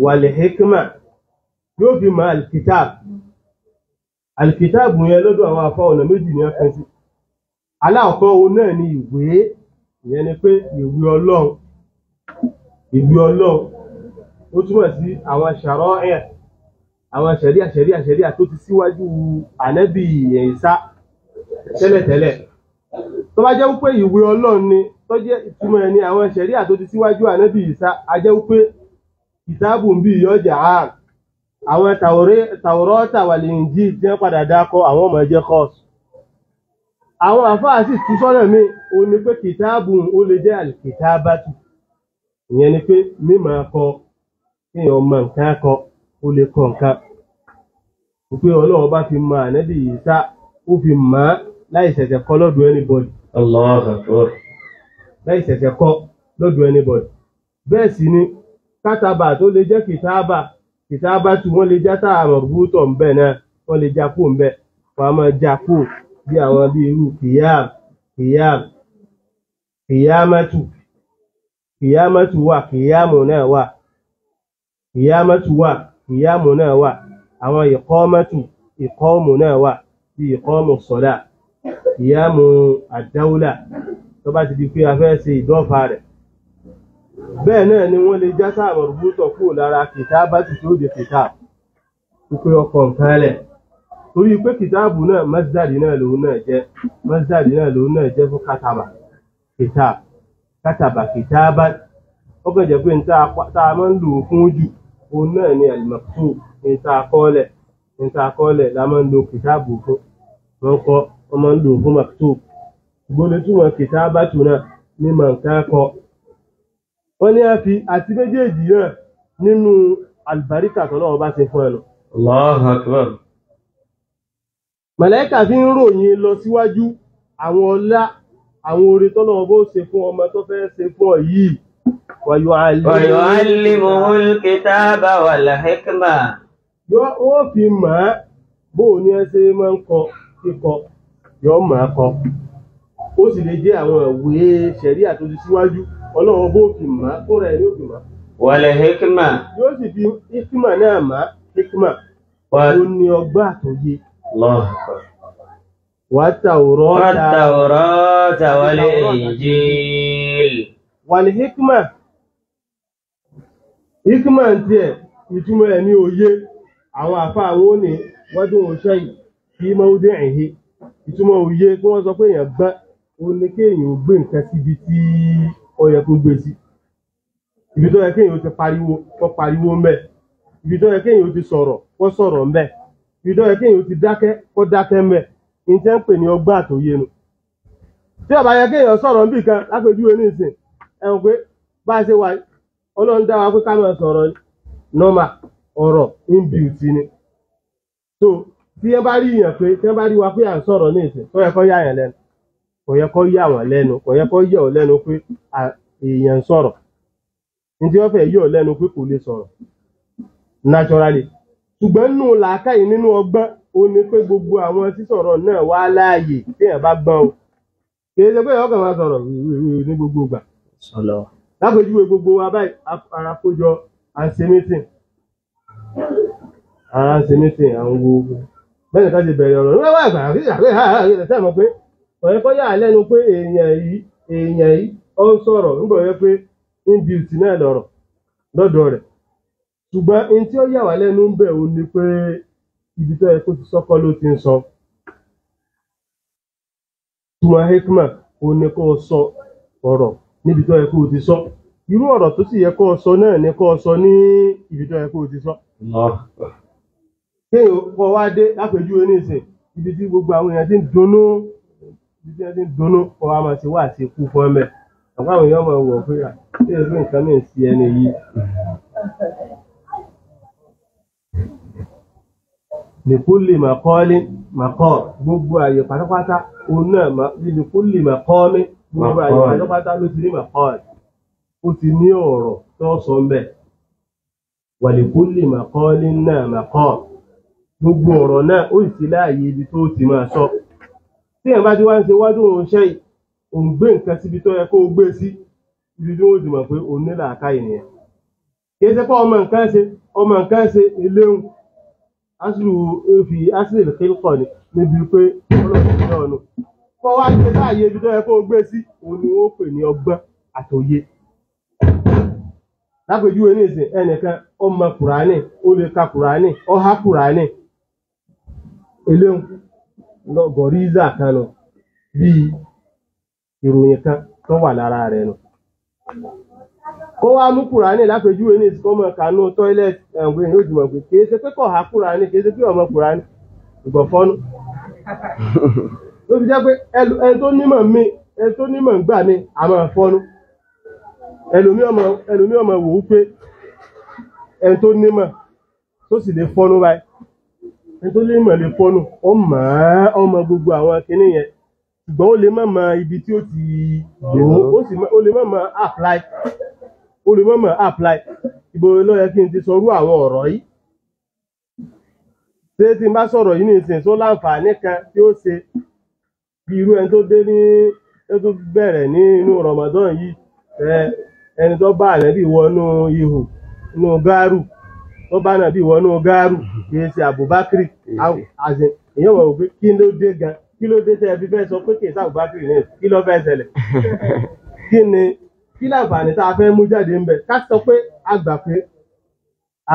wàlìhíkímà yóò fi mọ̀ alìkìtàbù yẹn lọ́dọ̀ àwọn afọ́ ọ̀nà méjì ní ọkàn sí. aláàkọ́ o náà ni ìwé ìyẹn ni pé ìwé Ọlọ́run ó túmọ̀ sí àwọn ṣàrọ́ẹ̀ àwọn ṣẹ̀ríà tó ti síwájú ànábì Ìsá tẹ́lẹ̀tẹ́lẹ̀. tó bá jẹ́ wípé ìwé Ọlọ́run ni tó jẹ́ ìtumọ̀ ẹni àwọn ṣẹ̀ríà tó ti síwájú ànábì Ìsá a jẹ́ wípé kìtàbù ń bí ìyọ́jà ààrùn àwọn Tàwọ́rọ́tà wà lè ń jí tí wọ́n padà dákọ́ àwọn ọmọ ẹjẹ́ kọ́ọ̀sù. àwọn àfáà sì tú sọ́nà mi ó ní pé kìtàbù ó lè jẹ́ àlìkìtàbátù ìyẹn ni pé mímọ̀ kọ kéèyàn mọ nǹkan kọ ó lè kọ nǹkan wípé Ọlọ́run bá fi mọ ànábì Ìsá ó fi mọ̀ láì ṣẹ̀ṣẹ̀ kọ́ lọ́dọ̀ anybody. Allahu Akbar. láì ṣẹ̀ṣẹ̀ kọ́ lọ́dọ̀ anybody. bẹ́ẹ̀ sì ni kátàbà tó lè jẹ́ kìtàbà tí wọ́n lè já táà mọ̀rúbútọ̀ ń bẹ̀ náà wọ́n lè já kó ń bẹ̀ wọ́n á máa já kó bí àwọn bí irú kìyámátù wà kìyámù náà wà àwọn ìkọ́mù náà wà bí ìkọ́mù sọ́lá kìyámù àdáúlà tó bá ti di pé a fẹ́ ṣe ìdọ́fà rẹ̀. bẹ́ẹ̀ náà ni wọ́n lè já sáà mọ̀rúbútọ̀ kúrò lára kìtàbátù tí ó di kìtàbù wípé ọkọ̀ nǹkan lẹ̀ torí pé kìtàbù náà masdari náà lòun náà jẹ́ fún kátàbà kìtàbà ó kàn jẹ́ pé tá a máa ń lò fún jù òun náà ni al-maktub níta akọ́ọ̀lẹ̀ la máa ń lo kìtàbù fún wọ́n máa ń lò fún maktub gbọ́dọ̀ túmọ̀ kìtàbátù náà ní mọ̀ǹkan kọ́. wọ́n ní a fi àti méjèèjì náà nínú àlùbáríkà tọ́lọ́run bá ṣe fún ẹnu. Allahu Akbar. màláíkà fi ń ròyìn lọ síwájú àwọn ọlá àwọn oore tọ́lọ́run bó ṣe fún ọmọ tó fẹ́ ṣe fún ọ yìí. ويعلمه الكتاب والحكمة. ó fi mọ̀ ẹ́ bó ní ẹ ṣe máa ń kọ kíkọ yóò mọ̀ ẹ́ kọ. ó sì lè jẹ́ àwọn ìwé ṣẹ̀ríà tó ti síwájú Ọlọ́run bó fi mọ̀ ẹ́ kó rẹ̀ ní òfin mọ̀. والحكمة. yóò sì fi hikma náà mọ̀ hikma ó ní ọgbà àtòyé. والتوراة والإنجيل. والحكمة hikma tiẹ̀ ìtumọ̀ ẹ̀ ní òye àwọn àfa àwọn ò ní wọ́dún shay fi mawdi'ihi ìtumọ̀ òye kí wọ́n sọ pé èèyàn gbọ́n ó ní kéèyàn ò gbé nǹkan síbi tí ó yẹ kó gbé sí ibi tó yẹ kéèyàn ó ti pariwo kó pariwo ńbẹ̀ ibi tó yẹ kéèyàn ó ti sọ̀rọ̀ kó sọ̀rọ̀ ńbẹ̀ ibi tó yẹ kéèyàn ó ti dákẹ́ kó dákẹ́ ńbẹ̀ ní tẹ́ ń pè ní ọgbọ́n àtòye nu tí ó bá yẹ kéèyàn sọ̀rọ̀ níbì kan lápèjúwe ní ìsìn ẹ̀wọ̀n pé bá a ṣe wà Ọlọ́run dá wa pé ká máa sọ̀rọ̀ normal ọ̀rọ̀ inbuilt ni so tí ẹ bá rí yàn pé tí ẹ bá rí wa pé à ń sọ̀rọ̀ ní ìsìn tó yẹ kó yà yàn lẹ́nu kò yẹ kó yà wọ́n lẹ́nu kò yẹ kó yà ọ́ lẹ́nu pé èèyàn ń sọ̀rọ̀ ní tí wọ́n fẹ́ yà ọ́ lẹ́nu pé kò lè sọ̀rọ̀ naturally ṣùgbọ́n nínú làákàyè nínú ọgbọ́n ó ní pé gbogbo àwọn sísọ̀rọ̀ náà wá láàyè téèyàn bá gbọ́n o kì í ṣe pé ọkàn máa sọ̀rọ̀ ní gbogbo ìgbà lápèjúwe gbogbo wa báyìí ara kójọ à ń ṣe meeting àwọn wo bẹ́ẹ̀ ká ṣe bẹ̀rẹ̀ ọ̀rọ̀ níwáwá àgbà ṣe mọ̀ pé ọ̀rẹ́ kọ́ yà á lẹ́nu pé èèyàn yìí ó ń sọ̀rọ̀ nígbà yẹ pé inbuilt náà lọ̀rọ̀ lọ́dọ̀ rẹ̀ ṣùgbọ́n in tí ó yà wá lẹ́nu ń bẹ̀ ò ní pé ibi tó yẹ kó ti sọ́kọ́ ló ti ń sọ túmọ̀ hikma ò ní kó sọ ọ̀rọ̀ níbi tó yẹ kó ti sọ irú ọ̀rọ̀ tó sì yẹ kó sọ náà ní kó sọ ní ibi tó yẹ kó ti sọ kéèyàn kọ wá dé lápèjúwe ní ìsìn ibi tí gbogbo àwọn èèyàn ti ń dunnú kọ wá máa ṣe wá àti ikú fún ẹmẹ àwọn àwọn èèyàn máa wọ̀ pé ṣé èrò nǹkan náà sí ẹni yìí lèkúlè màkọ́ gbogbo àyè pátápátá òun náà lèkúlè màkọ́ mi gbogbo àyè pátápátá ló ti ní màkọ́ ó ti ní ọ̀rọ̀ tó sọ ń bẹ̀ wàlèkúlè màkọ́ ní náà màkọ́ gbogbo ọ̀rọ̀ náà ó sì láàyè ibi tó ti máa sọ tí èèyàn bá ti wá ń ṣe wájú òun ṣe òun gbé nǹkan síbi tó yẹ kó o gbé sí ibi tí wọ́n ti mọ̀ pé òun ní làákàyè nìyẹn kì í ṣe pé ọmọ nǹkan ṣe eléhùn asìlè kílkọ̀ ni níbi pé ọlọ́run ti ọ̀nà kọ́ wá ṣe láàyè ibi tó yẹ kó o gbé sí òun ni wọ́n pè ní ọgbọ́n àtòye lápèjúwe ní ìsìn ẹnìkan ọmọ kùránì ó lè ka kùránì ó há kùránì eléhùn gọ̀ríza kan nù bíi ìròyìn kan tó wà lára rẹ̀ nù kó wá mú kùránì lápèjúwe ní ìsìn ọmọ kanú tọ́ílẹ̀tì ẹ̀wọ̀n yóò jùmọ̀ pé kìí ṣe pé kò há kùránì kìí ṣe pé ọmọ kùránì ìgbọ̀fọ́nú ló fi jẹ́ pé ẹni tó nímọ̀ ń gbà mí àmọ́ fọ́nú ẹlòmí ọmọ wò ó pé ẹni tó nímọ̀ tó sì lè fọ́nú báyìí ẹni tó nímọ̀ lè fọ́nú ọmọ gbogbo àwọn kinní yẹn ṣùgbọ́n ó lè má mọ ibi tí ó ti lò ó lè má mọ apply ibo ló yẹ kí n ti sọrú àwọn ọ̀rọ̀ yìí ṣé tí n bá sọ̀rọ̀ yìí ní ìsìn tó láǹfààní kan tí ó ṣe bí irú ẹni tó dé ní ẹni tó bẹ̀rẹ̀ ní inú Ramadan yìí ẹni tó bá ànábì wọnú ihò inú gáàrù tó bá ànábì wọnú gáàrù kìí ṣe Abubakar àzìn èèyàn wọ̀ pé kí ló dé tẹ́ ẹ fi fẹ́ sọ pé kìí ṣe Abubakar náà kí ló fẹ́ ṣẹlẹ̀ kí láǹfààní tá a fẹ́ mú jáde ń bẹ̀ ká sọ pé àgbà pé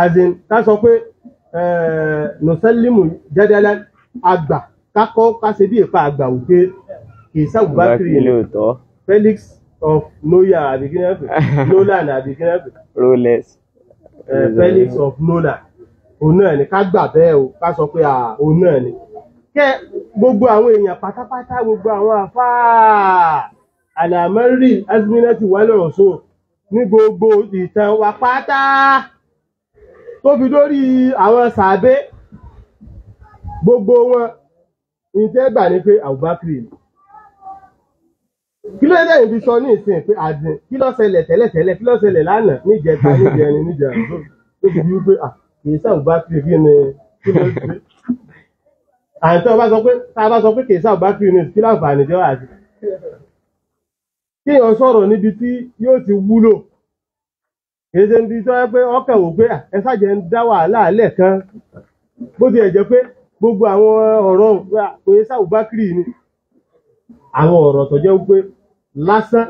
àzìn ká sọ pé nùsẹ́límù jẹ́dẹ́lẹ́ àgbà ká ṣe bí ìpa àgbà wípé kìí ṣe Abubakar náà Felix of Noya àbíkínẹ́fì Nolan àbíkínẹ́fì Rolex Felix of Nolan òun náà ni ká gbà bẹ́ẹ̀ o ká sọ pé òun náà ni kẹ́ gbogbo àwọn èèyàn pátápátá gbogbo àwọn àfáà àlàmọ́rì azminati wà lọ́rọ̀ so ní gbogbo ìtàn wa pátá tó fi dórí àwọn sàábé gbogbo wọn ìtẹ́gbà ní pé Abubakar kí ló dé ìbí sọ ní ìsìn pé àdín kí ló ṣẹlẹ̀ tẹ́lẹ̀tẹ́lẹ̀ kí ló ṣẹlẹ̀ lánàá níjẹta níjẹrin tó fi di wípé kì í Abubakar kí ni kí ló ṣe àìtọ́ bá sọ pé tá a bá sọ pé kì í Abubakar ní kí láǹfààní jẹ́ wà sí kí èèyàn sọ̀rọ̀ níbi tí yóò ti wúlò kì í ṣe níbi tó yẹ pé ọkàn wò pé ẹ ṣàjẹ́ ń dá wàhálà alẹ́ kan bó ti ẹ̀ jẹ́ pé gbogbo àwọn ọ̀rọ̀ kò yẹ Abubakar ni àwọn ọ̀rọ̀ tó jẹ́ wípé lásán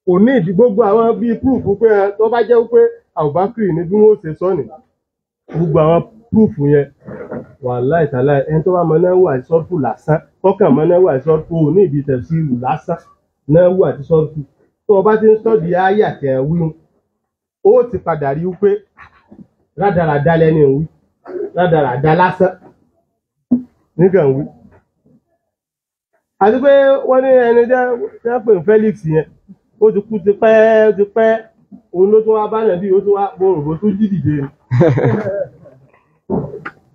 kò ní ìdí gbogbo àwọn bíi proof pé tó bá jẹ́ pé Abubakar ní bí wọ́n ṣe sọ ní gbogbo àwọn proof yẹn wàláhì tàláhì ẹni tó bá mọ náà wà sọ́ọ̀fù lásán kọ́kàn mọ náà wà sọ́ọ̀fù ò ní ìdí tẹ̀síìrù lásán náà wà tí sọ́ọ̀fù tó o bá ti ń sọ́ọ̀dì áyà tẹ̀ wí ó ti padà rí pé rádaràdá lẹ́ni wí rádaràdá lásán nígbà wí. àti pé wọ́n ní ẹni jẹ́ pé Felix yẹn ó ti kú ti pẹ́ òun ló tún wá bá nàbí ó tún wá boròbó tún jí dìde ni.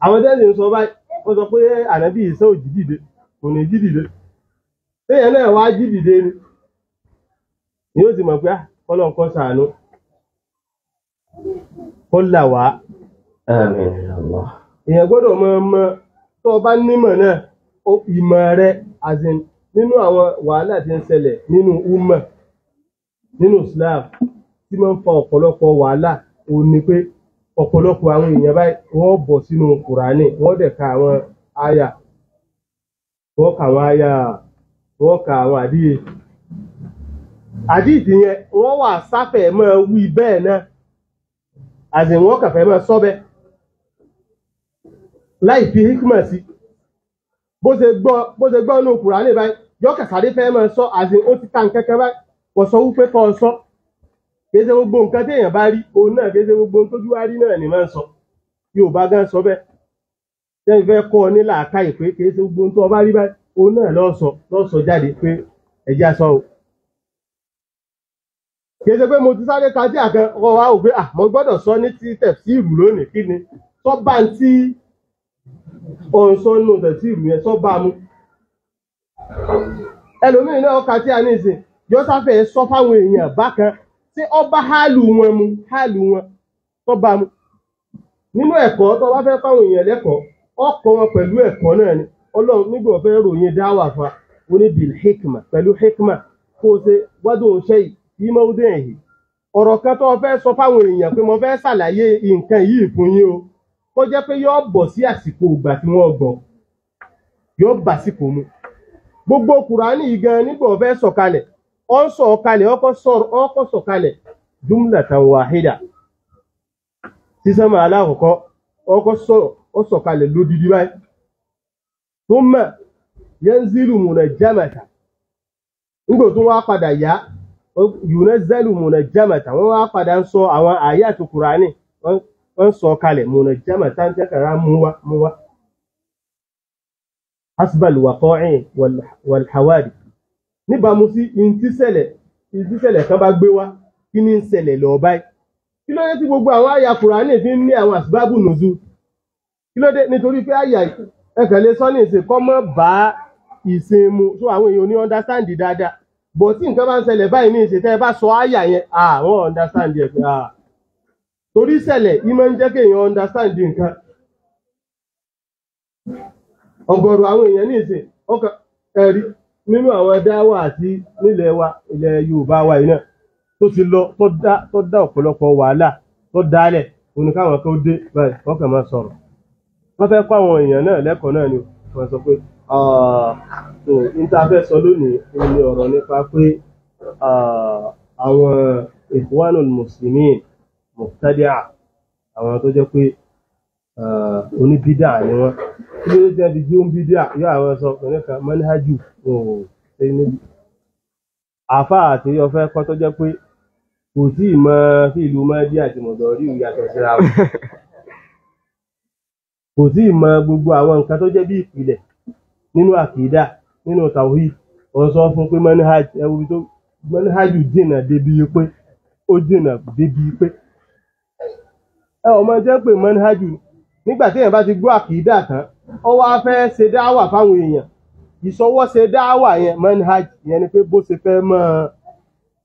àwọn tẹ́lẹ̀ ń sọ báyìí wọ́n sọ pé ànábì ìṣẹ́ òjì dìde kò ní jí dìde téèyàn náà wá jí dìde ni yóò ti mọ̀ pé kọ́lọ̀ nǹkan ṣàánú kó là wá. èèyàn gbọ́dọ̀ mọ tó o bá nímọ̀ náà ìmọ̀ rẹ nínú àwọn wàhálà tí ń ṣẹlẹ̀ nínú umma nínú Islam tí máa ń fa ọ̀pọ̀lọpọ̀ wàhálà òun ni pé ọ̀pọ̀lọpọ̀ àwọn èèyàn báyìí wọ́n bọ̀ sínú Kùránì wọ́n dẹ̀ ka àwọn àyà wọ́n ka àwọn àyà wọ́n ka àwọn àdíìtì yẹn wọ́n wà sáfẹ̀ máa wí bẹ́ẹ̀ náà wọ́n kàfẹ́ máa sọ bẹ́ẹ̀ láì fi hikma sí bó ṣe gbọ́ nínú Kùránì báyìí yọ́ kàkàdé fẹ́ máa sọ ó ti ká nkẹ́kẹ́ báyìí kò sọ wípé kọ́ ọ sọ kìí ṣe gbogbo nǹkan téèyàn bá rí òun náà kìí ṣe gbogbo ohun tójú wá rí náà ni máa ń sọ Yorùbá gan sọ bẹ́ẹ̀ tẹ́yìn fẹ́ kọ́ ọ ní làákàyè pé kìí ṣe gbogbo ohun tó bá rí báyìí òun náà lọ́ sọ jáde pé ẹ̀jẹ̀ aṣọ o kìí ṣe pé mo ti sáré ka tí àkàn ọkọ̀ wa ò pé mo gbọ́dọ̀ sọ ní ti tẹ̀síìrù lónìí kí ni sọ bá ń tí ọ̀hún sọ nù tẹ̀síìrù yẹn sọ bá mu ẹlòmíì náà ka tí a ní ìsìn yọ sáfẹ́ sọ fáwọn èèyàn bákan tí ọba hálù wọn tó bá mu nínú ẹ̀kọ́ tó bá fẹ́ fáwọn èèyàn lẹ́kọ̀ọ́ ọkọ̀ wọn pẹ̀lú ẹ̀kọ́ náà ni Ọlọ́run nígbà wọ́n fẹ́ ròyìn dáwà fa oní bil hikma pẹ̀lú hikma kó o ṣe wádùn ṣe yìí mọ́ ọdún ẹ̀yìn ọ̀rọ̀ kan tó fẹ́ sọ fáwọn èèyàn pé mo fẹ́ ṣàlàyé nǹkan yìí fún yín o kó jẹ́ pé yóò bọ̀ sí àsìkò ìgbà tí wọ́n gbọ́ yóò bàsìkò mu gbogbo Kùránì yìí gan nígbà wọ́n fẹ́ sọ̀kalẹ̀ ọkọ̀ sọ̀kalẹ̀ jumlatan wahida sísẹ́mà aláàkọ́kọ́ ọkọ̀ sọ̀kalẹ̀ lódìdí báyìí thumma yanzilu munajjamata nígbà tó wá padà yá yunazzalu munajjamata wọ́n wá padà ń sọ àwọn àyàtù Kùránì wọ́n sọ kalẹ̀ munajjamata ń tẹ́kàrá mú wá hasbal waqa'i wal hawadith níbàámu sí ìtísẹ̀lẹ̀ kan bá gbé wá kí ní ń ṣẹlẹ̀ lọ báyìí kí ló dé tí gbogbo àwọn àyà Kùránì fi ń ní àwọn àsìbábù nùzú kí ló dé nítorí pé àyà ẹ̀kàn lè sọ ní ìsìn kọ́ mọ́ bá ìsìn mu so àwọn èèyàn ní understand dáadáa bọ̀ tí nǹkan bá ń ṣẹlẹ̀ báyìí ní ìsìn tẹ́ ẹ bá sọ àyà yẹn àwọn understand ẹ̀ pé torí ṣẹlẹ̀ ìmọ̀ ń jẹ́ kéèyàn understand nǹkan ọ̀gọ̀rọ̀ àwọn èèyàn ní ìsìn ọkàn ẹ̀rí nínú àwọn dáwà àti nílẹ̀ wa ilẹ̀ Yorùbá wa yìí náà tó ti lọ tó dá ọ̀pọ̀lọpọ̀ wàhálà tó dálẹ̀ oníkàwọn tó dé báyìí wọ́n kàn máa sọ̀rọ̀ wọ́n fẹ́ kọ́ àwọn èèyàn náà lẹ́kọ̀ọ́ náà ni wọ́n sọ pé so interfere sọ lónìí ní ọ̀rọ̀ nípa pé àwọn Ikhwanul Muslimin mubtadi'a àwọn tó jẹ́ pé oníbídà ni wọ́n kí ló jẹ́ di jí ń bídà yóò àwọn sọ pẹ̀lú kan manhaju àfá àti ọfẹ́ kọ́ tó jẹ́ pé kò tí ì mọ sí ìlú mọ́dí àti mọ̀dọ̀rí ìyàtọ̀ síra wọn kò tí ì mọ gbogbo àwọn nǹkan tó jẹ́ bí ìpìlẹ̀ nínú àkídà nínú tawhid wọ́n sọ fún pé manhaju jìnà débi pé ó jìnà débi pé ọmọ jẹ́ pé manhaju nígbà tí èèyàn bá ti gbọ́ àkídà tán ó wá fẹ́ ṣe dáwà fáwọn èèyàn ìṣọwọ́ ṣe dáwà yẹn manhaj yẹn ni pé bó ṣe fẹ́ máa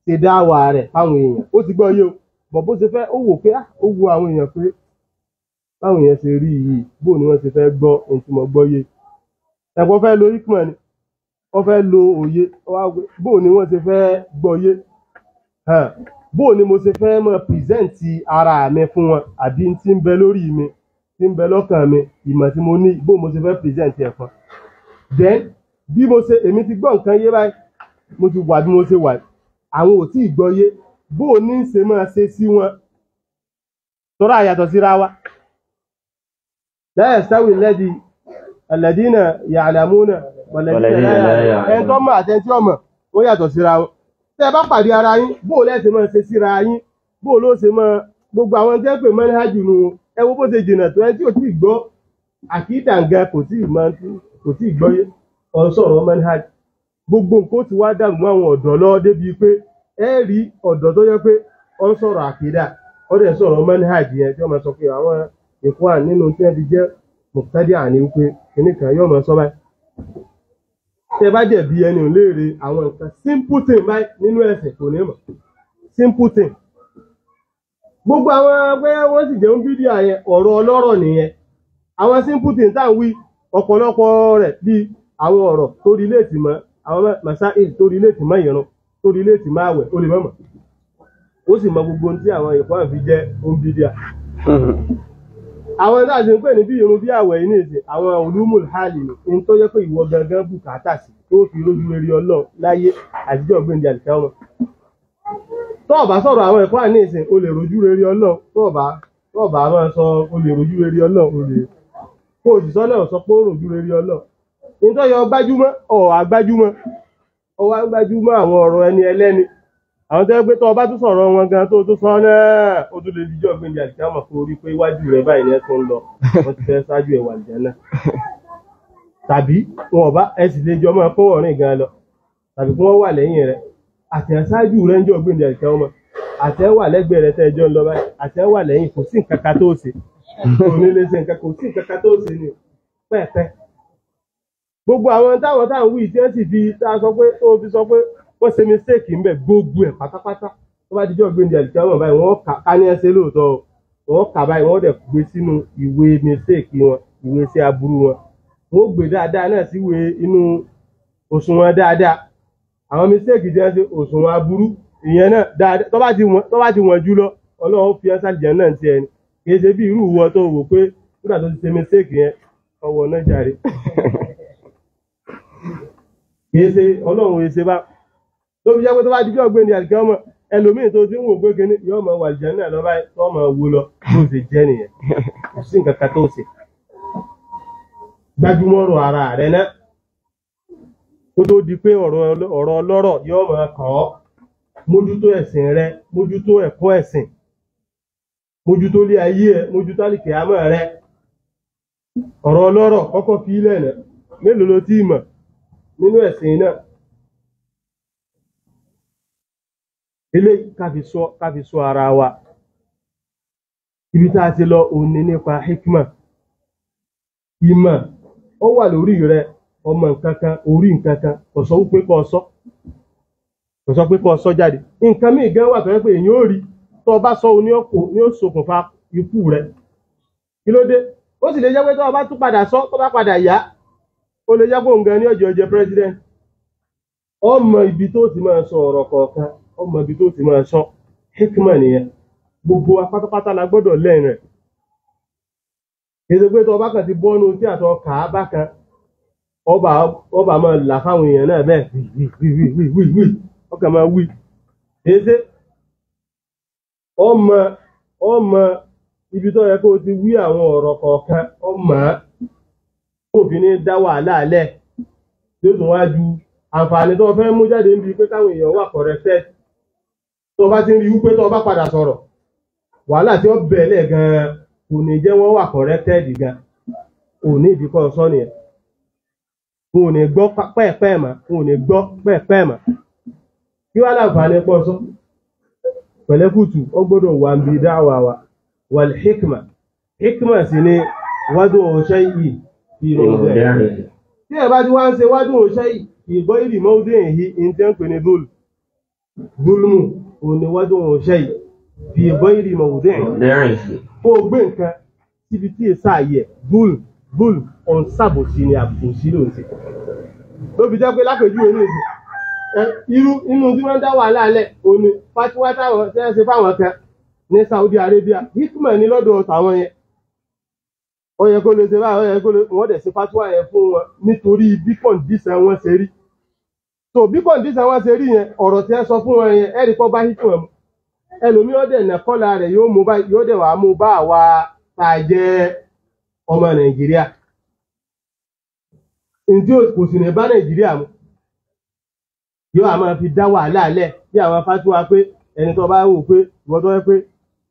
ṣe dáwà rẹ̀ fáwọn èèyàn ó ti gbọ́ yé o bọ̀ bó ṣe fẹ́ ó wò pé ó wo àwọn èèyàn pé báwọn èèyàn ṣe rí yìí bó ni wọ́n ṣe fẹ́ gbọ́ ohun tí mo gbọ́ yé ẹ̀pọ̀ fẹ́ lo ikmọ̀ ni wọ́n fẹ́ lo òye bó ni wọ́n ṣe fẹ́ gbọ́ yé bó ni mo ṣe fẹ́ mọ́ pìrìsẹ́ǹtì ara mi fún wọn àbí tí ń bẹ lórí mi tí ń bẹ lọ́kàn mi ìmọ̀ tí mo ní bó mo ṣe fẹ́ pìrìsẹ́ǹtì ẹ̀ fún then bí mo ṣe èmi ti gbọ́ nǹkan yé báyìí mo ti wà bí mo ṣe wà àwọn ò tí ì gbọ́yé bó o ní ṣe máa ṣe sí wọn tọ́rọ àyàtọ̀ síra wa la yastawi alladhina ya'lamuna walladhina la ya'lamun ẹni tó mọ̀ àtẹni tí ò mọ̀ wọ́n yàtọ̀ síra wọn tẹ́ bá pàdé ara yín bó o lẹ́sẹ̀ máa ṣe síra yín bó o ló ṣe máa gbogbo àwọn tí wọ́n pè manhaj nù ẹ wo bó ṣe jìnnà tó ẹni tí ò tí ì gbọ́ àkídà nǹkan kò tí ì gbọ́yé ọ̀sọ̀rọ̀ manhaj gbogbo nǹkan ti wá dàrú mọ́ àwọn ọ̀dọ́ lọ débi pé ẹ rí ọ̀dọ́ tó yẹ pé ó ń sọ̀rọ̀ àkídà ó dẹ̀ sọ̀rọ̀ manhaj yẹn tí wọ́n máa sọ pé àwọn ìkọ́ nínú tí wọ́n ti jẹ́ mùtádì àní wípé kìnnì kan yóò máa sọ báyìí tẹ bá jẹ̀ bí ẹni ò léèrè àwọn nǹkan simple thing báyìí nínú ẹ̀sìn kò ní mọ̀ simple thing gbogbo àwọn pé wọ́n sì jẹun fídíò yẹn ọ̀rọ̀ ọlọ́rọ̀ nìyẹn àwọn simple thing tá à ń wí ọ̀pọ̀lọpọ̀ rẹ̀ bí àwọn ọ̀rọ̀ tó relate mọ́ àwọn masáìl tó relate mọ́ ìrun tó relate mọ́ àwẹ̀ ó lè mọ̀ ó sì mọ gbogbo ohun tí àwọn ìkọ́ àfi jẹ́ ohun fídíò àwọn ẹ̀dá àti ń pè ní bí irun bí àwẹ̀ yìí nìyí àwọn ulumul hali ní tó yẹ pé ìwọ gangan bùkátà sí tó fi rójú rere Ọlọ́run láyé àtijọ́ gbẹ̀ndì àlìkámà tó bá sọ̀rọ̀ àwọn ẹ̀kọ́ àní ìsìn o lè rójú rere Ọlọ́run tó bá máa sọ o lè rójú rere Ọlọ́run o lè kó òṣìṣọ́ náà sọ pé ó rójú rere Ọlọ́run nítorí yọ gbájúmọ́ ọwọ́ agbájúmọ́ àwọn ọ̀rọ̀ ẹni ẹlẹ́ni àwọn tó gbé tó ọba tó sọ̀rọ̀ wọn gan tó sọ náà ó tún lè díjọ́ gbé ní àdìsámà fún orí pé iwájú rẹ̀ báyìí ní ẹ̀sùn ń lọ wọ́n ti fẹ́ ṣáájú ẹ̀wà àlùjánnà tàbí wọn ọba ẹ sì lè jọ máa kọ́wọ́ rìn gan lọ tàbí kí wọ́n wà lẹ́yìn rẹ̀ àti ṣáájú rẹ̀ ń jọ gbé ní àdìsámà àti wà lẹ́gbẹ̀ẹ́ rẹ̀ tẹ́jọ́ ń lọ báyìí àti wà lẹ́yìn kò sí nǹkan kan tó ṣe kò ní lè ṣe nǹkan kò sí nǹkan kan tó ṣe ni pẹ́ẹ́pẹ́ gbogbo àwọn táwọn wí tí wọ́n sì fi tá a sọ pé tó fi sọ pé wọ́n ṣe mistake ń bẹ̀ gbogbo ẹ̀ pátápátá tó bá dijọ́ gbé ní àlìkámà báyìí wọ́n ká ní ẹsẹ̀ lóòótọ́ wọ́n kà báyìí wọ́n dẹ̀ gbé sínú ìwé mistake wọn ìwé sí aburú wọn wọ́n gbé dáadáa náà sí ìwé inú òṣùwọ̀n dáadáa àwọn mistake jẹ́ ṣe òṣùwọ̀n aburú ìyẹn náà dáadáa tó bá ti wọ̀n jù lọ Ọlọ́run fi ẹ́sà jẹ́ náà ti ẹni kì í ṣe bí irú ìwọ tó wò pé nígbà tó ti ṣe mistake yẹn ọwọ́ náà jàre kì í ṣe Ọlọ́run èsè bá tó fi jẹ́ pé tó bá di bí ọgbẹ́ ní àlìkámà ẹlòmíì tó ti ń wò pé kíní yóò máa wà àlìjánnà lọ báyìí tó máa wo lọ bó ṣe jẹ́ nìyẹn kò sí nǹkan kan tó ṣe gbájúmọ́ ọ̀rọ̀ ara rẹ̀ náà kó tó di pé ọ̀rọ̀ ọlọ́rọ̀ yóò máa kàn ọ́ mójútó ẹ̀sìn rẹ mójútó ẹ̀kọ́ ẹ̀sìn mójútó lé ayé ẹ mójútó àlìkìyámà rẹ ọ̀rọ̀ ọlọ́rọ̀ kọ́kọ́ fi ilẹ̀ náà mélòó ló tí ì mọ̀ nínú ẹ̀sìn náà ilé káfi sọ ara wa ibi tá a ti lọ òní nípa hikma ìmọ̀ ó wà lórí rẹ ọmọ nǹkankan orí nǹkankan kò sọ pé kó sọ jáde nǹkan míì gan wà tó yẹ pé èyàn ò rí tó bá sọ ní ó ṣokùnfà ikú rẹ kí ló dé ó sì lè jẹ́ pé tó bá tún padà sọ tó bá padà yá ó lè jẹ́ pé òun gan ní ọjọ́ jẹ president ọmọ ibi tó ti máa sọ ọ̀rọ̀ kọ̀ọ̀kan ọmọ ibi tó ti máa sọ hikma nìyẹn gbogbo apátápátá la gbọ́dọ̀ lẹ́yìn rẹ̀ èdè pé tó bá kàn ti bọ́nu tí àtọ kàá bákan ọba máa là fáwọn èèyàn náà bẹ́ẹ̀ wí ọkà máa wí èdè ọmọ ibi tó yẹ kó ti wí àwọn ọ̀rọ̀ kọ̀ọ̀kan ọmọ òfin ní dá wàhálà alẹ́ tí ó tún wá ju àǹfààní tó fẹ́ mú jáde níbi pé káwọn èèyàn wà corrected tó bá ti ń rí wípé tó bá padà sọ̀rọ̀ wàhálà tí ó bẹ̀ẹ̀lẹ̀ gan-an kò ní jẹ́ wọ́n wà corrected gan ò ní ìdíkọ̀ sọ nìyẹn wọn ò ní gbọ́ pẹ́ẹ̀pẹ́ mà kí wá láǹfààní pọ̀ sọ pẹ̀lẹ́kùtù ó gbọ́dọ̀ wà ń bi dáwà wa wal hikma sì ni wádùn shay'i fi mawdi'ihi tí ẹ bá ti wá ń ṣe wádùn shay'i ìgbọ́ ìrì mawdi'ihi in tí ń pè ní gúlmù òní wádùn shay'i fi ìgbọ́ mawdi'ihi kó gbé nǹkan síbi tí è sáàyẹ̀ búl ọ̀n sàbòsí ni àbòsí ló ń ṣe ló fi jẹ́ pé lápèjúwe ní ìsìn inú tí wọ́n dá wà láàlẹ̀ òní fatiwa táwọn tẹ́ ṣe fáwọn kan ní Saudi Arabia hikma ní lọ́dọ̀ tàwọn yẹn ó yẹ kó lè ṣe báyìí ó yẹ kó lè wọ́n dẹ̀ ṣe fatiwa yẹn fún wọn nítorí bí kọ̀ǹdíṣàn wọn ṣe rí so bí kọ̀ǹdíṣàn wọn ṣe rí yẹn ọ̀rọ̀ tí ẹ sọ fún wọn yẹn ẹ̀rí kọ́ bá hí fún ẹ ẹlòmí ọ̀dẹ̀ nà kọ́lá rẹ̀ yóò dẹ̀ wá mú bá àwa tá a jẹ́ ọmọ Nàìjíríà ǹdí kò sì ní bá Nàìjíríà mu yóò a máa fi dá wàhálà lẹ̀ bí àwọn fásitì pé ẹni tó bá wò pé ìwọ́n tó yẹ pé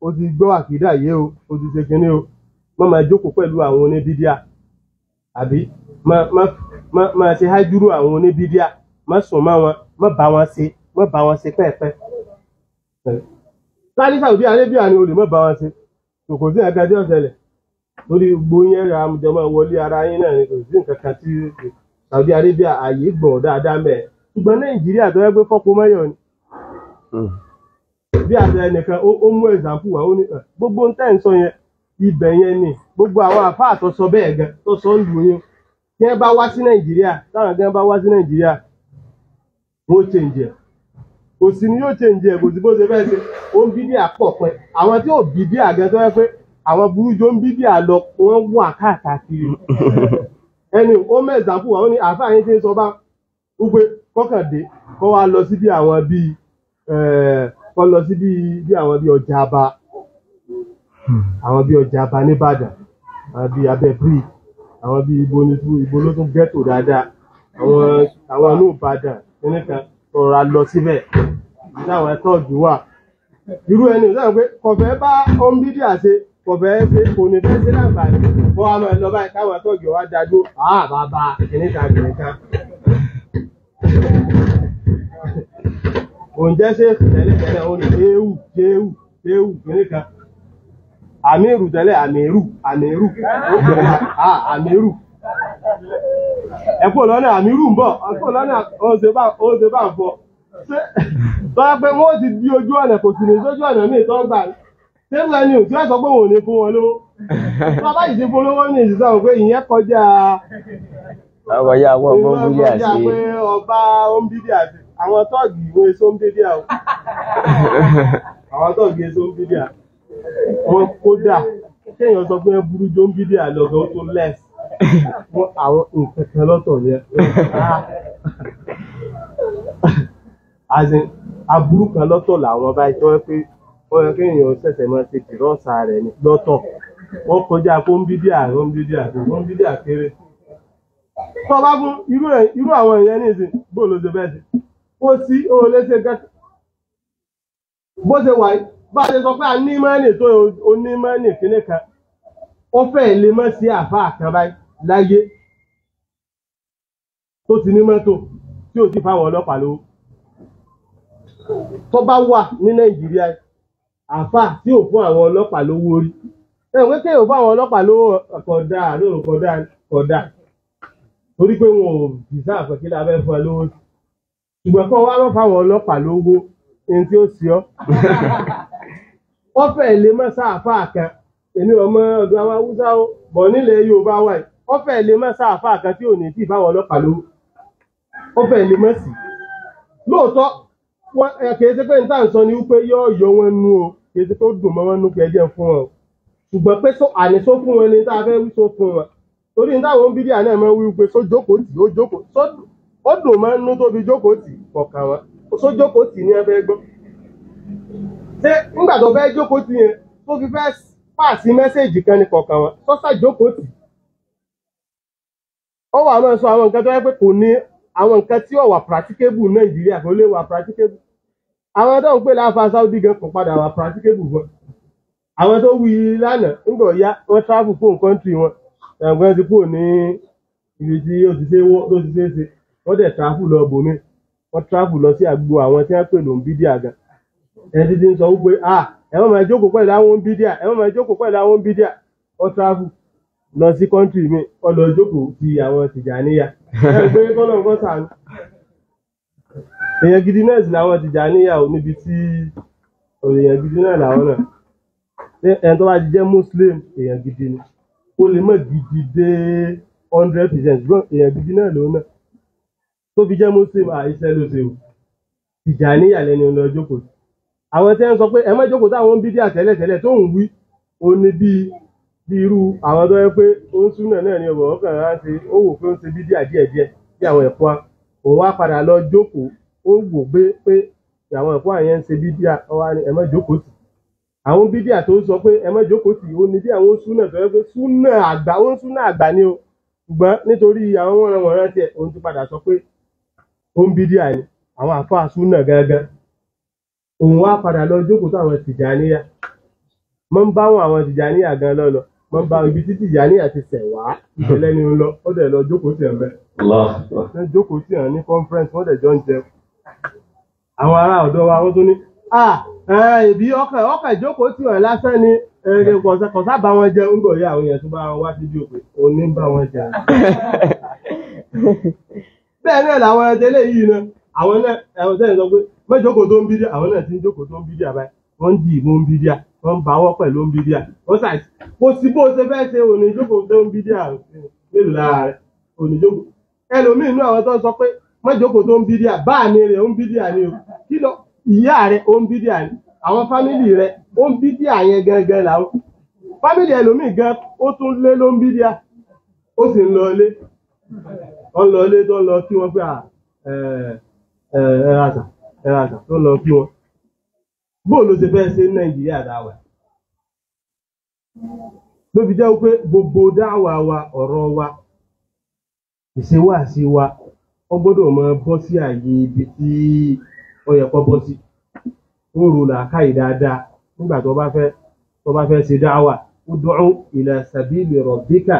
o ti gbọ́ àkídà yé o ti ṣe kinní o má máa jókòó pẹ̀lú àwọn oníbídíà àbí má ṣe hájúrú àwọn oníbídíà má sùn má wọn má bá wọn ṣe pẹ́ẹ̀pẹ́ ká ní Saudi Arabia ni o lè má bá wọn ṣe kò sí ẹ̀ka tí ó ṣẹlẹ̀ lórí gbóyún ẹ̀rọ amújọmọ́ wọlé ara yín náà ni kò sí nǹkan kan tí Saudi Arabia ààyè gbọ̀n dáadáa mẹ́ẹ̀ ṣùgbọ́n Nàìjíríà tó yẹ pé fọ́pọ̀ mẹ́yọ̀ ni bí àti ẹnìkan ó mú ẹ̀sàmpù wá ó ní gbogbo ń tẹ́ ń sọ yẹn ibẹ̀ yẹn ni gbogbo àwọn àfáà tó sọ bẹ́ẹ̀ gan tó sọ ń lù yín tí wọ́n bá wá sí Nàìjíríà táwọn gan bá wá sí Nàìjíríà wọ́n change ẹ̀ kò sí ni yóò change ẹ̀ kò sí bó ṣe fẹ́ ṣe ó ń bídíà pọ̀ pẹ́ àwọn tí ò bídíà gan tó yẹ pé àwọn burújó ń bídíà lọ wọ́n wà káàkiri ẹni ó mú ẹ̀sàmpù wá ó ní àfáà yín ti ń sọ bá wípé kọ́kàndé kọ́ wá lọ sí bí àwọn bíi kọ́ lọ sí bí àwọn bíi Ọjà'ba àwọn bíi Ọjà'ba nìbàdàn àwọn bíi abẹ́ bíi àwọn bíi ibo ló tún ghetto dáadáa àwọn inú Ìbàdàn nìkan rọra lọ síbẹ̀ táwọn tọ́ọ̀gì wà irú ẹni ìdáhùn pé kọ̀fẹ́ bá ombidia ṣe kọ̀fẹ́ ṣe kò ní fẹ́ ṣe láǹfààní wọ́n á máa lọ báyìí káwọn tọ́ọ̀gì wá dájú bàbá kìnìkan òǹjẹ́ ṣe tẹ́lẹ̀ ó ní jéhù kìnìkan àmìrù tẹ́lẹ̀ àmìrù ẹ̀kọ́ lọ́nà àmìrù ń bọ̀ ẹ̀kọ́ lọ́nà oṣù bá ń fọ́ tọ́lá pé wọ́n ti di ojú ọ̀nà kò sì ní sójú ọ̀nà míì tó gbà tẹ́lú ẹni ò tí wọ́n sọ pé wọ́n ò ní fún wọn lówó tọ́lá yìí ti fún lówó ní ìṣiṣẹ́ òun pé ìyẹn kọjá àwọn ọmọ bídíà sí pé ọba ombídíà sí àwọn tọ́ọ̀gì ìwé èso ombídíà o àwọn tọ́ọ̀gì èso ombídíà wọn kódà kéèyàn sọ pé burú jó ombídíà lọ́gọ́ tó lẹ́s fún àwọn nǹkan kan lọ́tọ̀ yẹn aburú kan lọ́tọ̀ làwọn báyìí tó wọ́n pé wọ́n yẹ kéèyàn ṣẹ̀ṣẹ̀ máa ṣe kìrọ́ọ̀sà rẹ̀ ní lọ́tọ̀ wọ́n kọjá fún ombídíà kéré tó bá fún irú àwọn èèyàn ní ìsìn bó ló ṣe bẹ́ẹ̀ sí ó sí ó lè ṣe gẹ́gẹ́ bó ṣe wà bá ṣe sọ pé a ní mẹ́nì tó oní mẹ́nì kíní kan ó fẹ́ lè mọ́ sí àfáà kan báyìí láyé tó ti ní mọ́tò tí ò ti fáwọn ọlọ́pàá lówó tó bá wà ní Nàìjíríà àfáà tí ò fún àwọn ọlọ́pàá lówó rí ẹ̀wọ́n kéèyàn fún àwọn ọlọ́pàá lówó kódà torí pé wọn ò dìsá àfẹ́kí lábẹ́ fún ẹ lówó ṣùgbọ́n kọ́ wá mọ́ fáwọn ọlọ́pàá lówó ẹni tí ó sí ọ́ ọ̀fẹ́ lè mọ́ sáàfáà kan èmi ọmọ ọdún àwọn Haúsá ó bọ̀ nílẹ̀ Yorùbá wà yìí ọ̀fẹ́ lè mọ́ sáàfáà kan tí ò ní tí fáwọn ọlọ́pàá lówó ọ̀fẹ́ lè mọ́ sí lóòótọ́ kìí ṣe pé ní táà ń sọ ni wípé yóò yọ wọn nú o kìí ṣe pé ó dùn mọ́ wọn nú pé ẹjẹ́ fún wọn ṣùgbọ́n pé àníṣó fún wọn ni tá a fẹ́ wí só fún wọn torí ní táwọn bídíà náà máa ń wí pé sójókòó tì ó dùn mọ́ nú tó fi jókòó tì kọ̀ọ̀kan wọn sójókòó tì ní ẹ fẹ́ gbọ́ ṣé nígbà tó fẹ́ jókòó tì yẹn tó fi fẹ́ pàṣí mẹ́sẹ̀jì kan ní kọ̀ọ̀kan wọn sọ́sà jókòó tì ó wà máa sọ àwọn nǹkan tó yẹ pé kò ní àwọn nǹkan tí ó wà practicable Nàìjíríà kò lè wà practicable àwọn tó ń pè láfa Saudi gan kò padà wà practicable gan àwọn tó wí lánàá ńgbọ̀ ya wọ́n travel fún country wọn ẹ̀gbọ́n ti kúrò ní ibi tí ó ti ṣe wọ́n dẹ̀ travel lọ bòmí wọ́n travel lọ sí àgbo àwọn tí wọ́n pè ló ń bídíà gan ẹni tí ń sọ wípé ẹ̀wọ́n máa jókòó pẹ̀lú àwọn bídíà wọ́n travel lọ sí country mi wọ́n lọ jókòó ti àwọn Tìjàníyà ẹgbẹ́ kọ́nà nǹkan sànú èèyàn gidi náà sì làwọn Tìjàníyà ò níbi tí èèyàn gidi náà làwọn náà ẹni tó bá ti jẹ́ Muslim èèyàn gidi ni ó lè mọ̀ gidi dé 100% gbọ́n èèyàn gidi náà lòun náà tó fi jẹ́ Muslim àìsẹ́ ló ṣe o Tìjàníyà lẹ́ni lọ jókòó àwọn tí wọ́n sọ pé ẹ má jókòó táwọn bídíà tẹ́lẹ̀ tó ń wí ó ní bí irú àwọn tó yẹ pé ó ń súnà náà ní ọ̀bọ̀ ọkàn rán ṣe ó wò pé ó ń ṣe bídíà díẹ̀díẹ̀ bí àwọn ẹ̀kọ́ òun wá padà lọ jókòó ó wò pé àwọn ẹ̀kọ́ àyẹn ń ṣe bídíà ọwá ní ẹ má jókòó tì àwọn bídíà tó ń sọ pé ẹ má jókòó tì ó ní bí àwọn súnà tó yẹ pé súnà àgbà ni o ṣùgbọ́n nítorí àwọn wọ̀nrán tiẹ̀ òun ti padà sọ pé ó ń bídíà ni àwọn àfáà súnà gangan òun wá padà lọ jókòó tó àwọn tìjàníyà mọ́ ń bá àwọn tìjàníyà gan lọ́lọ́ mọ́ ń bá ibi tí tìjàníyà ti sẹ̀ wá ìṣẹ̀lẹ̀ ni ń lọ ó dẹ̀ lọ jókòó tì ẹ̀ mẹ́ wọ́n jókòó tì ẹ̀ ní conference wọ́n dẹ̀ jọ ń jẹ àwọn ará ọ̀dọ́ wa wọ́n tún ní ìbí ọkà ìjókòó tì ẹ̀ lásán ni kọ̀sá bá wọn jẹ ń gbọ̀ yá àwọn èèyàn tó bá wọn wá sí jókòó òun ní bá wọn jẹ bẹ́ẹ̀ náà làwọn ẹ̀tẹ́lẹ̀ yìí náà àwọn náà ẹ̀wọ̀n tẹ́lẹ̀ sọ pé mẹ́jọ́kòó tó ń bídíà àwọn náà ti ń jókòó tó ń bídíà báyìí wọ́n ń dì mú ń bídíà wọ́n ń báwọ́ pẹ̀lú ń bídíà wọ́n sà kó sí bó ṣe fẹ́ ṣe òní jókòó tó ń bídíà mélòó lára rẹ̀ òní jókòó ẹlòmíì inú àwọn tó ń sọ pé mẹ́jọ́kòó tó ń bídíà báà ní rẹ̀ ó ń bídíà ni o kí lọ ìyá rẹ̀ ó ń bídíà ni àwọn fámìlì rẹ̀ ó ń bídíà yẹn gangan làwọn fámìlì ẹlòmíì gan ó tún lé ló ń bídíà ó sì ń lọ ilé wọ́n lọ ilé tó ń lọ kí wọ́n pé ẹ̀ràṣà tó lọ kí wọn bóò ló ṣe fẹ́ ṣe ní Nàìjíríà dáwà ló fi jẹ́ pé gbogbo dáwà wa ọ̀rọ̀ wa ìṣewàsí wa ó gbọ́dọ̀ máa bọ́ sí àyè ibi tí ó yẹ kó bọ́ sí ó rò làákàyè dáadáa nígbà tó bá fẹ́ ṣe dáwà ud'u ila sabili rabbika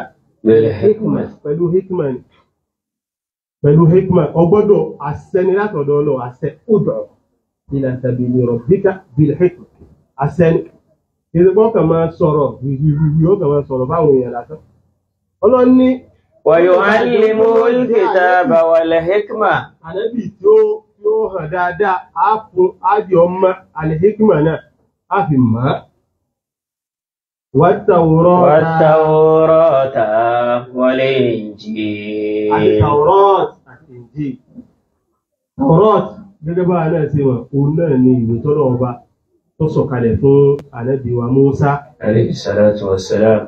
pẹ̀lú hikma ọgbọ́dọ̀ àṣẹni látọ̀dọ̀ ọlọ́ àṣẹ ud'u ila sabili rabbika bil hikma àṣẹni ìrìnbọn kan máa sọ̀rọ̀ ìrìnrìn ó kàn máa sọ̀rọ̀ báwọn èèyàn lásán ọlọ́run ní wa yu'allimul kitaba wal hikma ànábì tí ó hàn dáadáa á fún ájì ọmọ al hikma náà á fi mọ́ والتوراة والإنجيل التوراة والإنجيل Taurat gẹ́gẹ́ bá náà ṣe wọ̀n òun náà ni ìwé tọ́lọ̀ ọba tó sọ̀kalẹ̀ fún ànábì wa Mùsá alayhi salatu wassalam.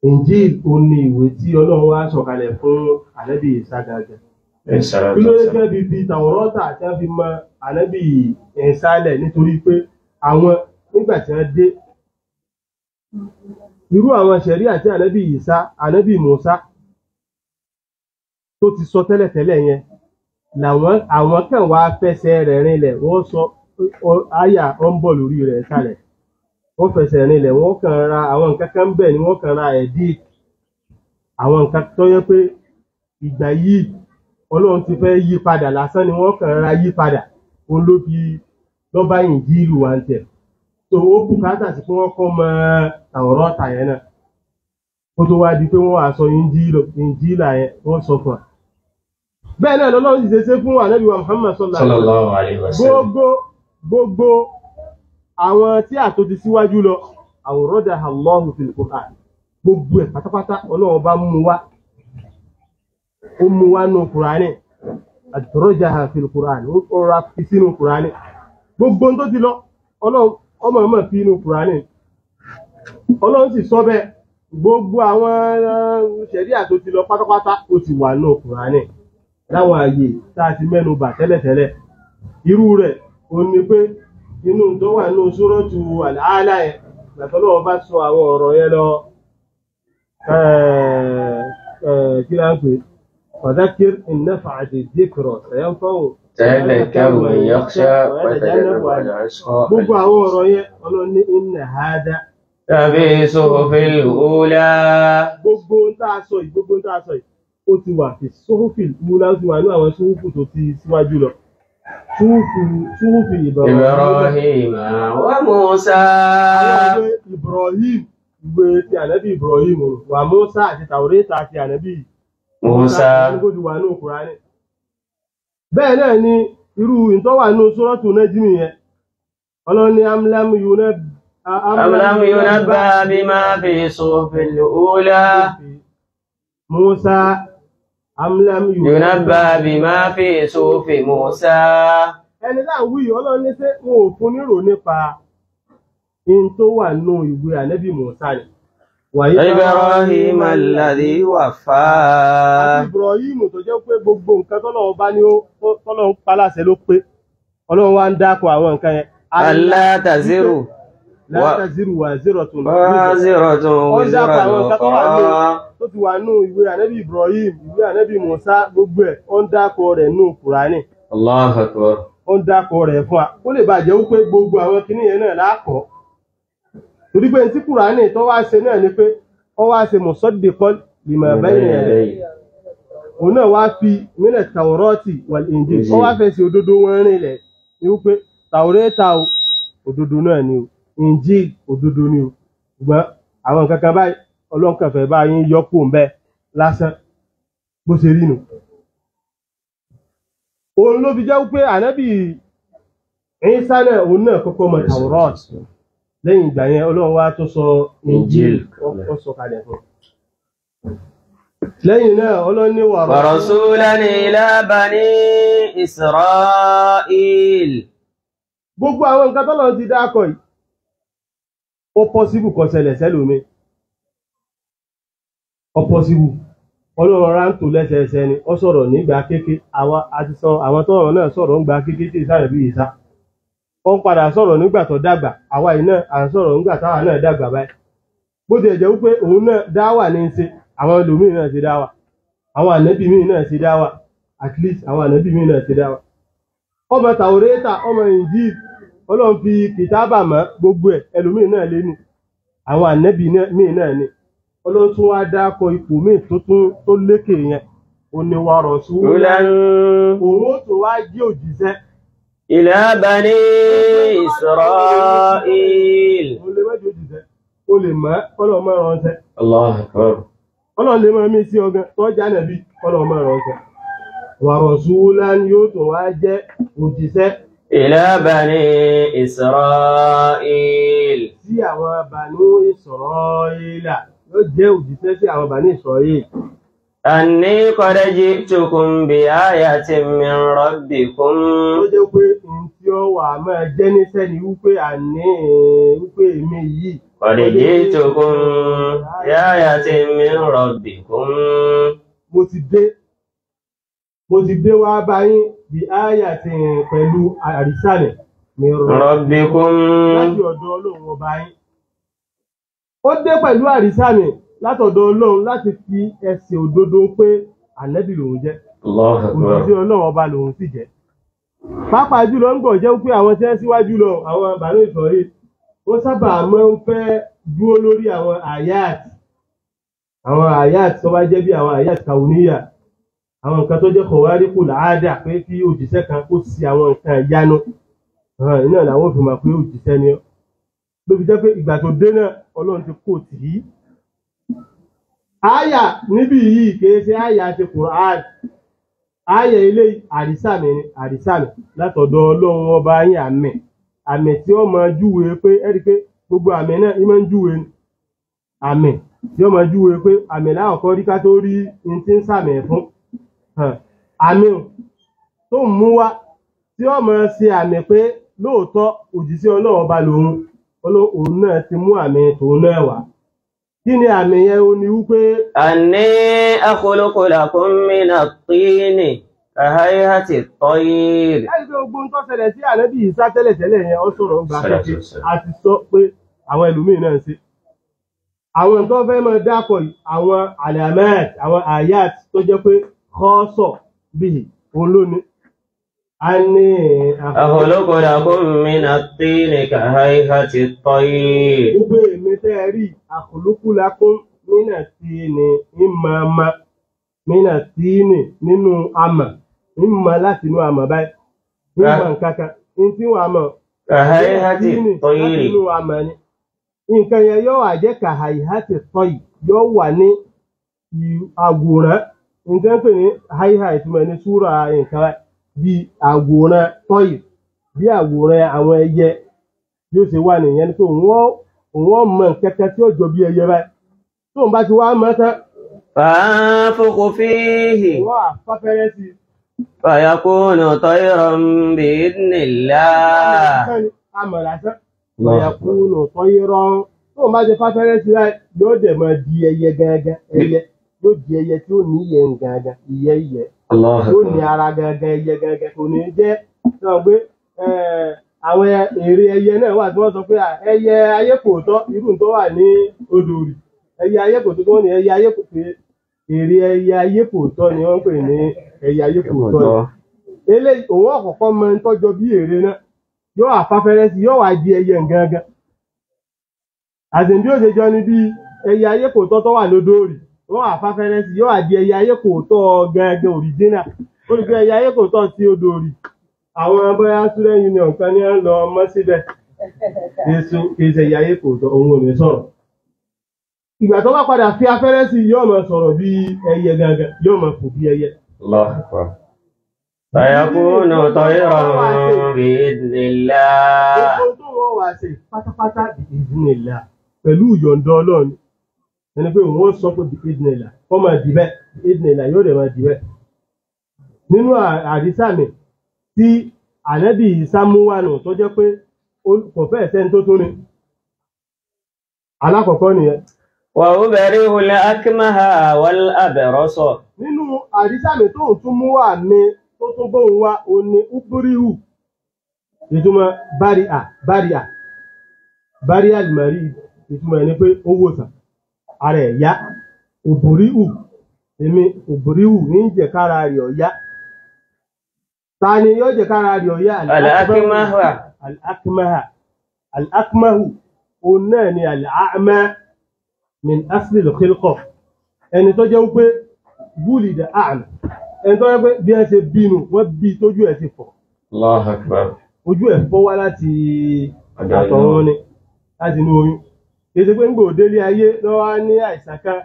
Injil òun ni ìwé tí Ọlọ́run wá sọ̀kalẹ̀ fún ànábì Ìsá gàgà kí ló lè fẹ́ fi Taurat àti wọ́n fi mọ ànábì Ìsá lẹ̀ nítorí pé àwọn nígbà tí wọ́n dé irú àwọn ṣẹ̀rí àti ànábì Ìsá ànábì Mùsá tó ti sọ tẹ́lẹ̀tẹ́lẹ̀ yẹn àwọn kan wá fẹsẹ̀ rẹ̀ rinlẹ̀ wọ́n sọ àyà ń bọ̀ lórí rẹ̀ sálẹ̀ wọ́n fẹsẹ̀ rinlẹ̀ wọ́n kàn ra àwọn nǹkan kan bẹ̀ ni wọ́n kàn ra ẹ̀dí àwọn nǹkan tó yẹ pé ìgbà yìí Ọlọ́run ti fẹ́ yí padà lásán ni wọ́n kàn ra yí padà òun ló fi lọ́ba Ìnjílù wa ń tẹ̀ tó ó bùkátà sí pé wọ́n kọ́ mọ àwòrán ọ̀tà yẹn náà kó tó wá di pé wọ́n wá sọ Ìnjílà yẹn wọ́n sọ fún wa bẹ́ẹ̀ náà lọ́lọ́run ti ṣe fún ànábì wa Muhammad sallallahu alaihi wasallam gbogbo àwọn tí àtò ti síwájú lọ awradaha Allahu fil Qur'an gbogbo ẹ̀ pátápátá Ọlọ́run bá mú wá nù Kùránì adrajaha fil Qur'an ó ra fi sínú Kùránì gbogbo tó ti lọ Ọlọ́run ọmọ fi inú Kùránì Ọlọ́run sì sọ bẹ́ẹ̀ gbogbo àwọn ṣẹ̀rí àtò ti lọ pátápátá ó ti wà nù Kùránì láwọn àyè tá a ti mẹ́nu bà tẹ́lẹ̀tẹ́lẹ̀ irú rẹ̀ o ní pé inú tó wà ní Suratu Al-A'la ẹ̀ látọ́lọ́wọ́ bá sọ àwọn ọ̀rọ̀ yẹn lọ kí lá ń pè fadhakkir in nafa'ati dhikra sayanfa'u tadhakkaru man yakhsha wa yatajannabuha al-ashqa gbogbo àwọn ọ̀rọ̀ yẹn Ọlọ́run ní inna hadha lafi suhufil ula gbogbo ń tá a sọ yìí ó ti wà fi sóhùfì múlá ó ti wà ní àwọn sóhùfù tó ti síwájú lọ sóhùfì Ibrahim wa Musa Ibrahim ìwé ti ànábì Ibrahim wà Musa àti Taurata àti ànábì Musa ó ti wà ní Kùránì bẹ́ẹ̀ náà ni irú ìtọ́wà ní Suratu Najmi yẹn Ọlọ́run ní am lam yunabba bima fi suhufil ula Musa amlam yunabba bima fi sufi Musa ẹni láwí Ọlọ́run ní ṣé wọn ò fún nírò nípa in tó wà nínú ìwé ànábì Musa ni وإبراهيم الذي وفى. àti Ibrahim tó jẹ́ pé gbogbo nǹkan tọ́lọ́run bá ní tọ́lọ́run paláṣẹ ló pé Ọlọ́run wá ń dákọ̀ àwọn nǹkan yẹn. ألا تزر لا تزر وازرة وازرة وزر أخرى. tó ti wà nù ìwé ànábì Ibrahim, ìwé ànábì Musa, gbogbo ẹ̀ ó ń dákọ̀ rẹ̀ nù Kùránì. Allahu Akbar. ó ń dákọ̀ rẹ̀ fún wa ó lè bàjẹ́ wípé gbogbo àwọn kinní yẹn náà láàkọ́ torí pé tí Kùránì tó wá ṣe náà ni pé ó wá ṣe musaddiqan lima bayna yadayhi. òun náà wá fi mina Tawrati wal Injil ó wá fẹ́ sí òdodo wọn rìnlẹ̀ ní wípé Tàwórátà òdodo náà ni o, Injil òdodo ni o, ṣùgbọ́n àwọn nǹkan kan báyìí Ọlọ́run kàn fẹ́ bá yín yọkù ń bẹ lásán bó ṣe rí nù. òun ló fi jẹ́ wípé ànábì Ìsá náà òun náà kọ́kọ́ mọ Tawrat, lẹ́yìn ìgbà yẹn Ọlọ́run wá tó sọ Injil ó sọ kalẹ̀ fún. lẹ́yìn náà Ọlọ́run ní wa rasulan ila bani Isra'il. gbogbo àwọn nǹkan tọ́lọ́run ti dákọ̀ yìí ó pọ́síbù kó ṣẹlẹ̀ sẹ́lòmí, ó pọ́síbù. Ọlọ́run rán tó lẹ́sẹẹsẹ ni ó sọ̀rọ̀ nígbà kéèké àwọn tọ́rọ̀ náà sọ̀rọ̀ nígbà kéèké tí ìsáyẹ̀ bí Ìsá ó ń padà sọ̀rọ̀ nígbà tó dàgbà, àwa yìí náà à ń sọ̀rọ̀ nígbà táwa náà dàgbà báyìí. bó ti jẹ́ wípé òun náà dáwà ní í ṣe, àwọn ẹlòmíì náà ti dáwà, àwọn ànábì míì náà ti dáwà, at least àwọn ànábì míì náà ti dáwà. ọmọ Tàwórátà ọmọ Injil Ọlọ́run fi kìtábà mọ́ gbogbo ẹ̀, ẹlòmíì náà lé ní àwọn ànábì míì náà ni. Ọlọ́run tún wá dákọ̀ ipò míì tó lékè yẹn ó ní wa rasulan, òun ó tún wá jí òjíṣẹ́ ila bani Isra'il. ó lè mẹ́jọ òjíṣẹ́ ó lè mọ́ Ọlọ́run máa ránṣẹ́. Allahu Akbar. Ọlọ́run lè máa mí sí ọgán tó já nàbí Ọlọ́run máa ránṣẹ́. wa rasulan yóò tún wá jẹ́ òjíṣẹ́ ila bani Isra'il. sí àwọn Banu Isra'ila, yóò jẹ́ òjíṣẹ́ sí àwọn Bani Isra'il. Anni qad ji'tukum bi ayatin min rabbikum. ó jẹ́ pé ohun tí ó wà máa jẹ́ níṣẹ́ ni wípé wípé èmi yìí qad ji'tukum bi ayatin min rabbikum. mo ti dé wá báyìí bí ayatin pẹ̀lú àrísàlẹ̀ min rabbikum. láti ọ̀dọ̀ Ọlọ́run ọba yín. ó dé pẹ̀lú àrísàmì látọ̀dọ̀ Ọlọ́run láti fi ẹsẹ̀ òdodo pé ànábì lòun jẹ́, òjíṣẹ́ Ọlọ́run ọba lòun sì jẹ́. pàápàá jùlọ ń gbọ̀ jẹ́ pé àwọn tí wọ́n síwájú lọ àwọn Bani Isra'il wọ́n sábà máa ń fẹ́ dúró lórí àwọn àyàt tó bá jẹ́ bí àwọn àyàt kàwùníyà, àwọn nǹkan tó jẹ́ khawarikul aada, pé kí òjíṣẹ́ kan kó sí àwọn nǹkan ìyanu iná làwọn òfin máa pé òjíṣẹ́ ni ló fi jẹ́ pé ìgbà tó dé náà Ọlọ́run ti kò tí í. Àyà níbí yìí kìí ṣe àyà ti Qur'an, àyà ilé àrísàmì ni, àrísàmì látọ̀dọ̀ Ọlọ́run ọba yín, àmì tí ó máa júwe pé ẹ́rí pé gbogbo àmì náà ìmọ̀ ń júwe àmì tí ó máa júwe pé àmì láàkọ́ rí ká tó rí ní tí ń sàmì fún àmì tó ń mú wá tí ó máa ṣe àmì pé lóòótọ́ òjíṣẹ́ Ọlọ́run ọba lòun, òun náà ti mú àmì tòun náà wá. kí ni àmì yẹn ó ní wípé Anni akhluqu lakum mina at-tini kahay'ati at-tayr. ẹgbẹ́ ogun tó ṣẹlẹ̀ sí ànábì Ìsá tẹ́lẹ̀tẹ́lẹ̀ yẹn ó sọ̀rọ̀ gbà kékeré, a ti sọ pé àwọn ẹlòmíì náà ṣe. àwọn tó fẹ́ máa dákọ̀ àwọn alamat, àwọn ayat tó jẹ́ pé khassa bihi òun lónìí. Anni akhluqu lakum mina at-tini kahay'ati at-tayr. gbogbo èmi tẹ́ rí akhluqu lakum mina at-tini ìmọ̀ mina at-tini nínú àmà, ìmọ̀ láti inú àmà báyìí, ìmọ̀ nǹkankan ní tí wọ́n àmà kahay'ati at-tayr. láti inú àmà ni. nǹkan yẹn yóò wà jẹ́ kahay'ati at-tayr, yóò wà ní àwòrán, nǹkan pè ní hayha ìtumọ̀ ní súra nǹkan bí àwòrán tọ́yì, bí àwòrán àwọn ẹyẹ yóò ṣe wà nìyẹn, tó wọ́n mọ̀ kẹ́kẹ́ tí ó jọ bí ẹyẹ báyìí, tó ń bá ti wá mọ́ tán فأنفخ فيه wọ́n àfáfẹ́rẹ́ sí فيكون طيرا بإذن الله. àmọ̀ lásán ويكون طيرا tó bá ti fáfẹ́rẹ́ sí láì yóò dẹ̀ máa di ẹyẹ gangan ẹyẹ yóò di ẹyẹ tí ó ní ìyẹ́ gangan ìyẹ́ yóò ní ara gangan ẹyẹ gangan kò ní jẹ́ sọ pé àwọn èrè ẹyẹ náà wà tí wọ́n sọ pé ẹyẹ ayé kò tọ́ irú tó wà ní odòrì ẹyẹ ayé kò tọ́ tí wọ́n ní ẹyẹ ayé kò pé èrè ẹyẹ ayé kò tọ́ ni wọ́n pè ní ẹyẹ ayé kò tọ́ eléyìí òun ọ̀kọ̀ọ̀kan mọ ń tọ́jọ bí èrè náà yóò àfáfẹ́rẹ́ sí yóò wá di ẹyẹ gangan àtẹ̀bí ó ṣe jọ ní bí ẹyẹ ayé kò tọ́ tó wà lódòrì wọ́n àfáfẹ́rẹ́ sí yóò wá di ẹyẹ ayé kò tọ́ gangan òrìjínà ó ní pé ẹyẹ ayé kò tọ́ sí odòrì àwọn bóyá student union kan ní lọ mọ́ síbẹ̀ èso ìṣe ẹyẹ ayé kò tọ́ òun ò ní sọ̀rọ̀ ìgbà tó bá padà fi afẹ́rẹ́ sí yóò máa sọ̀rọ̀ bí ẹyẹ gangan yóò máa fò bí ẹyẹ. فيكون طيرا بإذن الله. Gbogbo tó wọ́n wá ṣe pátápátá بإذن الله pẹ̀lú ìyọ̀ǹda Ọlọ́run ẹni pé wọ́n sọ pé بإذن الله kọ́ máa dì bẹ́ẹ̀ بإذن الله yóò dẹ̀ máa dì bẹ́ẹ̀. Nínú àdìsá mi tí ànábì Sámúwánù tó jẹ́ pé kò fẹ́ sẹ́ni tó tún ni alákọ̀ọ́kọ́ nìyẹn. وأبرئ الأكمه والأبرص. Nínú àdìsá mi tó tún mú wà ní tó tún bóun wá o ní ubúríhù ìtumọ̀ báríà lìmọ̀rí ìtumọ̀ ẹni pé ó wòsàn ara ẹ̀ yá ubúríhù èmi ubúríhù ní jẹ̀kára rẹ̀ ọ̀yá ta ni yóò jẹ̀kára rẹ̀ ọ̀yá al-akmahu o náà ni al-a'ma min asli al-khilqa ẹni tó jẹ́ wípé wúlìdà a'ma ẹni tó yẹ pé bí ẹ ṣe bínú wọ́n bí tójú ẹ̀ ti fọ́. Allahu Akbar. Ojú ẹ̀ fọ́ wá láti àtọ̀run ni láti inú oyún. Èsì pé ń gbò délé ayé lọ́wọ́ ní àìsàn kan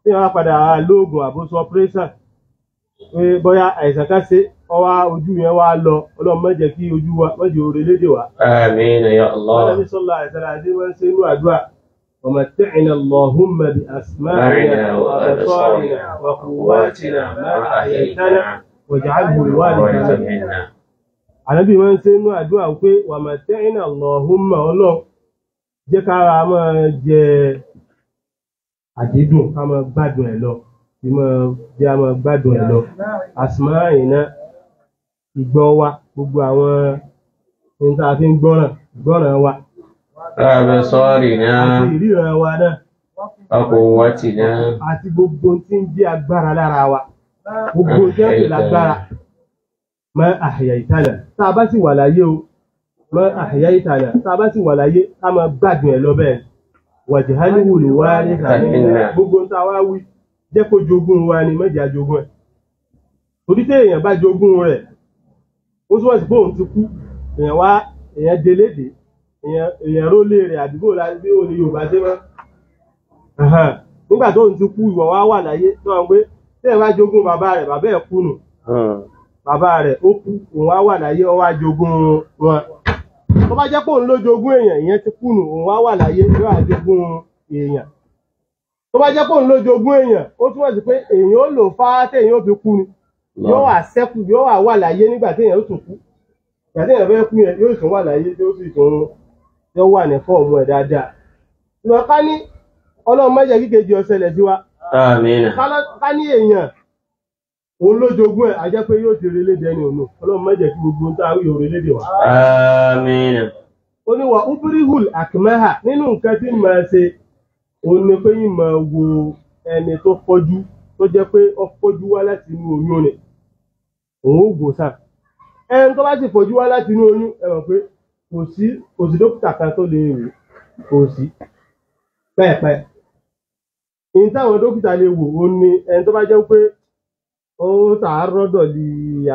tí wọ́n padà lóògùn àbóso operation. Pé bóyá àìsàn kan ṣe ọwá ojú yẹn wá lọ Ọlọ́run má jẹ́ kí ojú wa má jẹ́ orílẹ̀-èdè wa. Àmín ya Allah. Ànábì sallallahu alaihi wasallam àti wọ́n ṣe inú àdúrà. ومتعنا اللهم بأسماعنا وأبصارنا وقواتنا ما أحييتنا واجعله الوارث منا. Ànábì wọ́n ṣe inú àdúrà pé ومتعنا اللهم Ọlọ́run jẹ́ kára máa jẹ àdídùn ká máa gbádùn ẹ̀ lọ jẹ́ a máa gbádùn ẹ̀ lọ أسماعنا ìgbọ́ wa gbogbo àwọn ohun tá a fi ń gbọ́ràn wa Absarina àti ìríran wa náà Quwwatina àti gbogbo tí ń jẹ́ agbára lára wa gbogbo tí ń pè lágbára ma ahyaytana tá a bá sì wà láyé o ma ahyaytana tá a bá sì wà láyé ká máa gbádùn ẹ̀ lọ bẹ́ẹ̀ waj'alhu al-waritha minna gbogbo tá a wá wí jẹ́ kó jogún wa ni má jẹ́ jogún ẹ̀ torí tí èèyàn bá jogún rẹ̀ ó túnmọ̀ sí pé òun ti kú èèyàn délédé èèyàn ró lè rẹ̀ àdúgbò láti bí ó ní Yorùbá dé mọ́ nígbà tó ń ti kú ìwọ̀ wá wà láyé tó wọ́n pé tí ẹ̀ bá jogún bàbá rẹ̀ bàbá ẹ̀ kú nù bàbá rẹ̀ ó kú òun wá wà láyé ó wá jogún wọn tó bá jẹ́ pé òun ló jogún èèyàn ìyẹn ti kú nù òun wá wà láyé ló wá jogún èèyàn tó bá jẹ́ pé òun ló jogún èèyàn ó túmọ̀ sí pé èèyàn ó lò fá téèyàn ó fi kú ni yóò wà sẹ́kù yóò wà láyé nígbà téèyàn ó tún kú ìgbà téèyàn fẹ́ kú yẹn yóò tún wà láyé tí ó sì tún yóò wà ní fọ́ọ̀mù ẹ̀ dáadáa. Ìwọ̀n ká ní Ọlọ́run má jẹ́ kí kejì ó ṣẹlẹ̀ sí wa. Àmín. Ká ní èèyàn òun ló jogún ẹ̀ a jẹ́ pé yóò ti orílẹ̀-èdè ẹni òun. Ọlọ́run má jẹ́ kí gbogbo ń táwí orílẹ̀-èdè wa. Àmín. Ó ní wa ubrihul akmaha nínú nǹkan tí màá ṣe òun ni pé yín máa wo ẹni tó fọ́jú tó jẹ́ pé ó fọ́jú wá láti inú oyún ni. Òun ó gbòsàn. Ẹni tó bá sì fọ́jú wá láti inú oyún ẹ mọ̀ pé kò sí dókítà kan tó lè wò kò sí pẹ́ẹ̀pẹ́ ìyí táwọn dókítà lè wò ó ní ẹni tó bá jẹ́ pé ó tààrọ́ dọ̀lì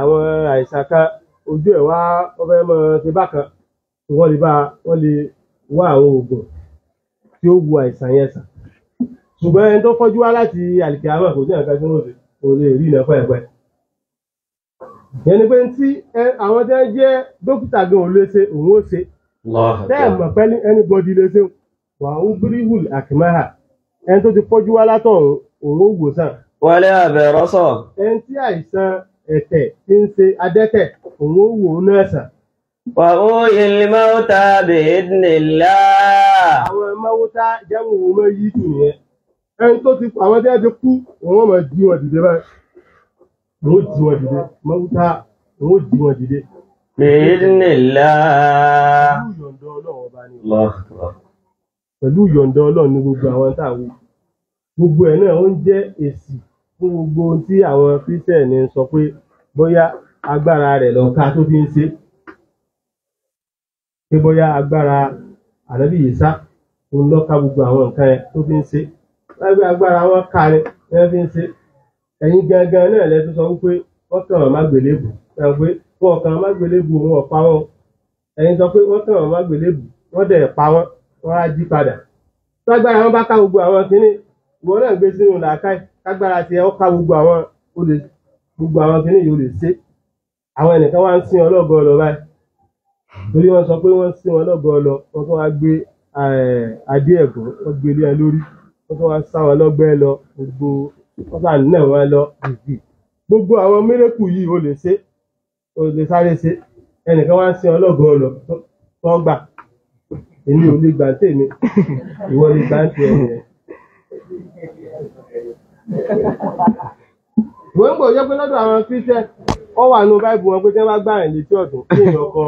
àwọn àìsàn kan ojú ẹ̀ wá ọbẹ̀ mọ́ ti bákan wọ́n lè wá àwọn oògùn tí ó wo àìsàn yẹn sàn ṣùgbọ́n ẹni tó fọ́jú wá láti àlìkìyámà kò sí nǹkan tí wọ́n kò lè rí iná pẹ́ẹ̀pẹ́ yẹn ni pé tí àwọn tí wọ́n jẹ́ dókítà gan ò lè ṣe òun ó ṣe tẹ́ẹ̀mọ̀ pẹ́lú anybody lè ṣe wà ń bíríwùl àkìmáhà ẹni tó ti fọ́jú wá látọ̀run òun ó wò sàn. Wọlé àbẹ̀rọ́sọ̀. Ẹni tí àìsàn ẹ̀tẹ̀ tí ń ṣe adẹ́tẹ̀ òun ó wò ó náà sàn. Wà ó ilmọ́ta bi'idhnillah. Àwọn máwútá jẹ́mú ọmọ yìí tù nìyẹn ẹni tó ti àwọn tí wọ́n ti kú wọ́n máa jí wọn dìde báyìí wọ́n jí wọn dìde máwútá wọ́n jí wọn dìde. Bi'idhnillah. Pẹ̀lú ìyọ̀ǹda Ọlọ́run ọba ni. Pẹ̀lú ìyọ̀ǹda Ọlọ́run ní gbogbo àwọn táwọn gbogbo ẹ̀ náà ó ń jẹ́ èsì fún gbogbo ohun tí àwọn Kírísítẹ́nì sọ pé bóyá agbára rẹ̀ lọ́ka tó fi ń ṣe pé bóyá agbára Ànábì Ìsá òun lọ́ka gbogbo àwọn nǹkan ẹ̀ tó fi ń ṣe lágbé agbára wọn ká ni wọ́n fi ń ṣe ẹ̀yin gangan náà lẹ́tọ́ sọ wípé wọ́n kàn wọ́n má gbélébù ẹ̀ pé wọ́n kàn wọ́n má gbélébù wọn ò pa wọn ẹ̀yin sọ pé wọ́n kàn wọ́n má gbélébù wọ́n dẹ̀ pa wọn wọ́n á jí padà lágbára wọn bá ká gbogbo àwọn kìíní ìwọ náà gbé sínú làákàyè kágbára tiẹ̀ ó ká gbogbo àwọn kìíní yìí ó lè ṣe àwọn ẹnìkan wá ń sin ọlọ́gọ́ lọ báyìí torí wọ́n sọ pé wọ́n sin ọlọ́gọ́ lọ wọ́n tó wá gbé adé ẹ̀gún wọ́n gbé ilé ẹ lórí wọ́n tó wá sá wọn lọ́gbẹ́ lọ gbogbo wọ́n sá náà wọn lọ gbogbo àwọn mírèkù yìí ó lè ṣe ó lè sáré ṣe ẹnìkan wá ń sin ọlọ́gọ́ lọ tó gbà èmi ò lè gbà tèmi ìwọ lè gbà tèmi ẹ̀. Wọ́n ń gbọ́ jẹ́ pé lọ́dọ̀ àwọn Kírísítẹ́nì wọ́n wà ní Báíbù wọn pé tí wọ́n bá gbà rìn létí ọ̀tún kí èèyàn kọ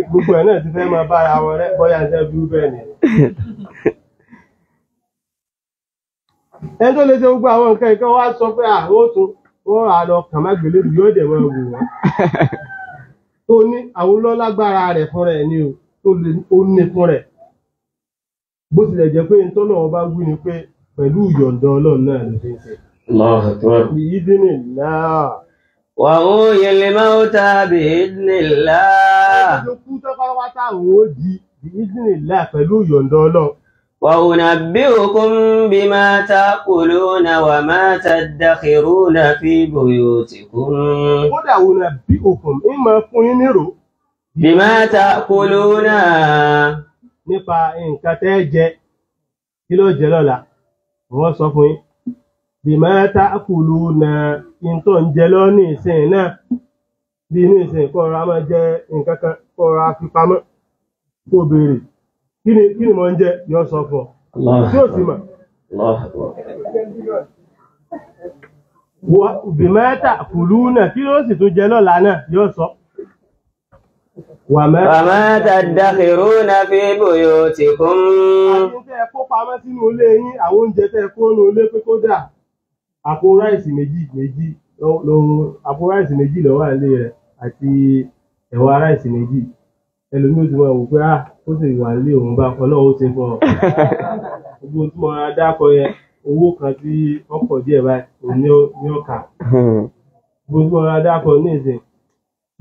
gbogbo ẹ̀ náà ti fẹ́ máa bára wọn rẹ́ bọ́yá ṣe bí bẹ́ẹ̀ ni. Ẹni tó lè ṣe gbogbo àwọn nǹkan ìkan wá sọ pé àwọn òtún wọ́n rà lọ kàn má gbélébùú yóò dẹ̀ wọ́n wò wọ́n. Tó ní àwọn olólágbára rẹ̀ fún rẹ̀ ni ó ní fún rẹ̀. Bó tilẹ̀ jẹ́ pé nítorí wọn bá wí ni pé pẹ̀lú ìyọ̀ǹda Ọlọ́run náà ló fi ń ṣe. Bi'idhnillah. Wa uhyil mawta bi'idhnillah. Ẹni tó kú tó pátápátá àwọn ó di bi'idhnillah pẹ̀lú ìyọ̀ǹda Ọlọ́run. Wa unabbi'ukum bima ta'kuluna wa ma taddakhiruna fi buyutikum. Kódà unabbi'ukum ìmọ̀ fún yín nírò. Bima ta'kuluna. Nípa nǹkan tẹ́ jẹ kí ló jẹ lọ́la wọ́n sọ fún yín bima ta'kuluna in tó ń jẹ lọ ní ìsìn náà bí ní ìsìn kọ́ ra máa jẹ nǹkan kan kọ́ ra fi pamọ́ kó béèrè kí ni mo ń jẹ yọ sọ fún ọ tí ó sì mọ̀ bima ta'kuluna kí ló sì tún jẹ lọ́la náà yọ sọ. وما تدخرون في بيوتكم. Àti tẹ́ kó pamọ́ sínú ilé yín àwọn oúnjẹ tẹ́ kó nínú ilé pé kódà àpò ráìsì méjì ló wà nílé rẹ̀ àti ẹ̀wà ráìsì méjì ẹlòmíì ó ti máa wò pé ó sì wà nílé òun bá kọ́ náà ó ṣe fún ọ. Gbogbo tí mo ra dákọ yẹn owó kan tí wọ́n pọ̀ díẹ̀ báyìí òun ní ọ̀kà. Gbogbo tí mo ra dákọ ní ìsìn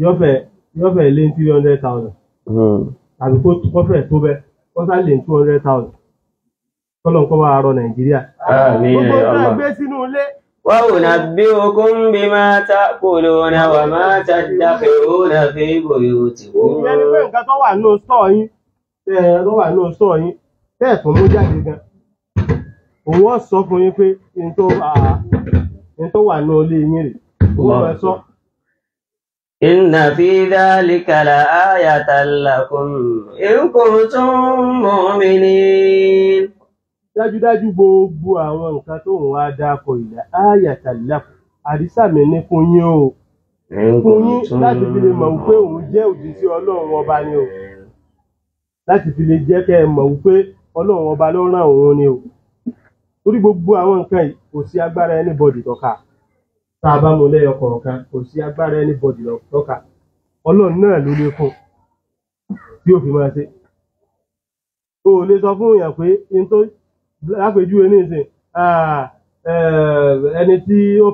yóò fẹ́ lé 300,000 àbí kó fẹ́ tó bẹ́ kó sá lé 200,000 kọ́lọ̀ kọ́ máa rọ Nàìjíríà. Gbogbo náà gbé sínú ilé. Wa unabbi'ukum bima ta'kuluna wa ma taddakhiruna fi buyutikum. Ìyẹn ni pé nǹkan tó wà nínú stọ̀ yín tẹ́ ẹ̀ tún mú jáde gan. Òun ó sọ fún yín pé n tó wà nínú ilé yín rè òun lọ sọ. Inna fi dhalika la ayatan lakum in kuntum mu'minin. Dájúdájú gbogbo àwọn nǹkan tó ń wá dákọ̀ ilẹ̀ ayatan lakum àrísàmì ní fún yín o. Fún yín láti fi lè mọ̀ wípé òun jẹ́ òjíṣẹ́ Ọlọ́run ọba ni o. Láti fi lè jẹ́ kẹ́ ẹ mọ̀ wípé Ọlọ́run ọba ló rán òun ni o. Torí gbogbo àwọn nǹkan yìí kò sí agbára anybody tọ́ka. Tá a bá mú lẹ́yọ kọ̀ọ̀kan kò sí agbára anybody lọ́ka Ọlọ́run náà ló lè fún tí ó fi máa ṣe. O lè sọ fún èèyàn pé in tó lápèjúwe ní ìsìn ẹni tí ó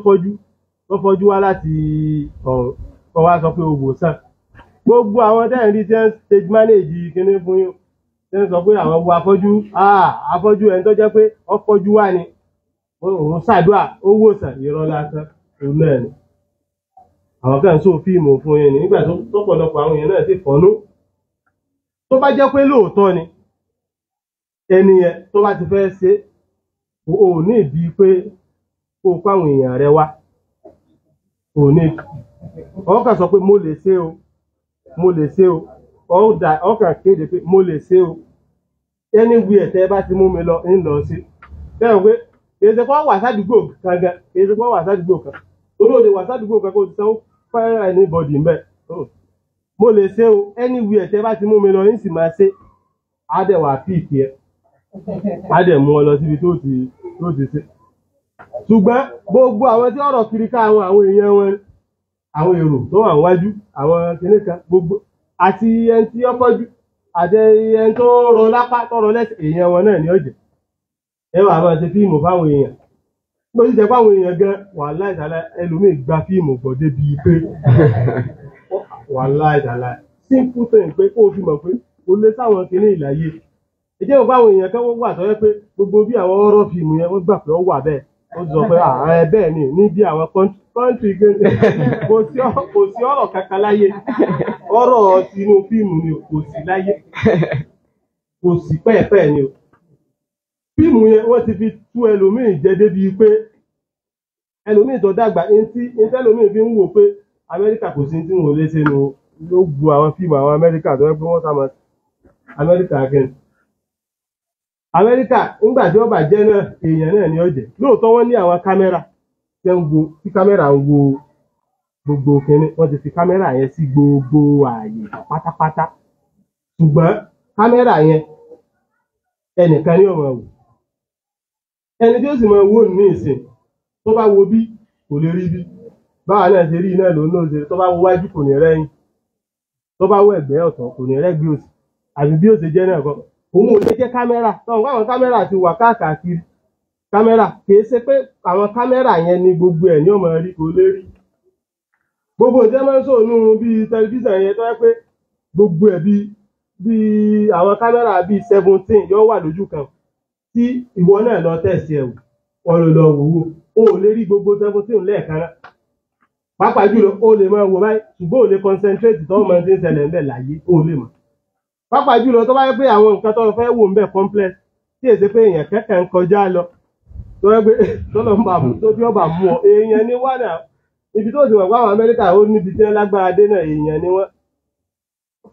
fọ́jú wá láti ọ̀run kọ́ wá sọ pé oògùn sàn. Gbogbo àwọn tẹ́ẹ̀ rí tí ń stage manage kíní fún yín tí ń sọ pé àwọn wo afọ́jú ẹni tó jẹ́ pé ó fọ́jú wá ni òun ṣàdúrà ó wòsàn irọ́ lásán òun náà ni. Àwọn kan sọ fíìmù fún yín nígbà tó pọ̀lọpọ̀ àwọn èèyàn náà sì fọ́nú. Tó bá jẹ́ pé lóòótọ́ ni ẹni yẹn tó bá ti fẹ́ ṣe ò ní ìdí pé kó kó àwọn èèyàn rẹ wá ò ní ọkàn sọ pé mo lè ṣe o ọkàn kéde pé mo lè ṣe o anywhere tẹ́ bá ti mú mi lọ ń lọ sí fẹ́ràn pé kìí ṣe kó wà sádùúgbò kan gan kìí ṣe kó wà sádùúgbò kan torí òde wà sádùúgbò kan kó ti sanwó fẹ́ anybody mbẹ́ mo lè ṣe o anywhere tẹ́ bá ti mú mi lọ ń sì máa ṣe á dẹ̀ wà píìkì ẹ̀ á dẹ̀ mú ọ lọ síbi tó ti ṣe ṣùgbọ́n gbogbo àwọn tí ọ̀rọ̀ kiri ká àwọn èèyàn wọn àwọn èrò tó wà wájú àwọn kìnnìkan gbogbo àti ẹni tí ó fọ́jú àti ẹni tó rọ lápá tó rọ lẹ́sẹ̀ èèyàn wọn náà ní ọ̀jẹ̀ ẹ wà máa ṣe fíìmù fáwọn èèyàn ló ti jẹ́ fáwọn èèyàn gan wàláhì tàlá ẹlòmíì gba fíìmù gbọ́ débi pé wàláhì tàlá simple thing pé kó o fi mọ̀ pé o lé sáwọn kìnnì ìlàyé ìjẹ́ òun fáwọn èèyàn kan wọ́n wà tó yẹ pé gbogbo bí àwọn ọ̀rọ̀ fíìmù yẹn wọ́n gbà pé ó wà bẹ́ẹ̀ ó sọ pé ààrẹ bẹ́ẹ̀ ni ní bí àwọn kọ́ńtì gẹ́gẹ́ kò sí ọ̀rọ̀ kankan láyé ọ̀rọ̀ tinú fíìmù ni kò sí láyé kò sí pẹ́ẹ̀pẹ́ẹ̀ ni o fíìmù yẹn wọ́n ti fi tú ẹlòmíì jẹ débi pé ẹlòmíì tó dàgbà ẹlòmíì fi ń wò pé Amẹ́ríkà kò sí tí wọ́n lè ṣe nu ló gbu àwọn fíìmù àwọn Amẹ́ríkà tó yẹ pé wọ́n sá mọ́ Amẹ́ríkà kẹ́ni. Amẹ́ríkà nígbà tí wọ́n bà jẹ́ náà èèyàn náà ní ọ̀jẹ̀ lóòótọ́ wọ́n ní àwọn kámẹ́rà tí kámẹ́rà ń wo gbogbo kínní wọ́n ti fi kámẹ́rà yẹn sí gbogbo ààyè pátápátá ṣùgbọ́n kámẹ́rà yẹn ẹnìkan ní ọmọ wò ẹni tí ó sì máa wò ní ìsìn tó bá wo bí kò lè rí bí báwa náà ṣe rí iná lòun náà ṣe tó bá wo wájú kò ní rẹ́yìn tó bá wo ẹ̀gbẹ́ ọ̀tọ̀ kò ní rẹ́gbẹ́ òsì àbí bí ó ṣe jẹ́ náà kọ́ òun ò lè jẹ́ kámẹ́rà tọ́wọ́n àwọn kámẹ́rà ti wà káàkiri kámẹ́rà kìí ṣe pé àwọn kámẹ́rà yẹn ni gbogbo ẹ̀ ní ọmọ rí kò lè rí gbogbo ìjẹ́ máa ń sònú bíi tẹlifíṣàn yẹn tó yẹ pé gbogbo ẹ̀ bíi àwọn kámẹ́rà bíi 17 yóò wà lójú kan tí ìwọ náà lọ tẹ̀sí ẹ̀ wọ́n lọ wò ó ò lè rí gbogbo 17 lẹ́ẹ̀kan náà pàápàá jùlọ ó lè máa wò báyìí ṣùgbọ́n ò lè concentrate tó ọmọ tí ń ṣẹlẹ̀ ńbẹ̀ láyé ó lè mọ̀ pàápàá jùlọ tó bá yẹ pé àwọn nǹkan tó fẹ́ wò ńbẹ̀ complex tí èsì pé èèyàn kẹ́kẹ́ ń kọjá lọ tó yẹ pé tọ́lọ̀ ń bà mú tó tí ó bà mú ọ èèyàn ní wà náà ibi tó ti wà pé àwọn Amẹ́ríkà ó níbi tí wọ́n lágbára dé náà èèyàn ni wọ́n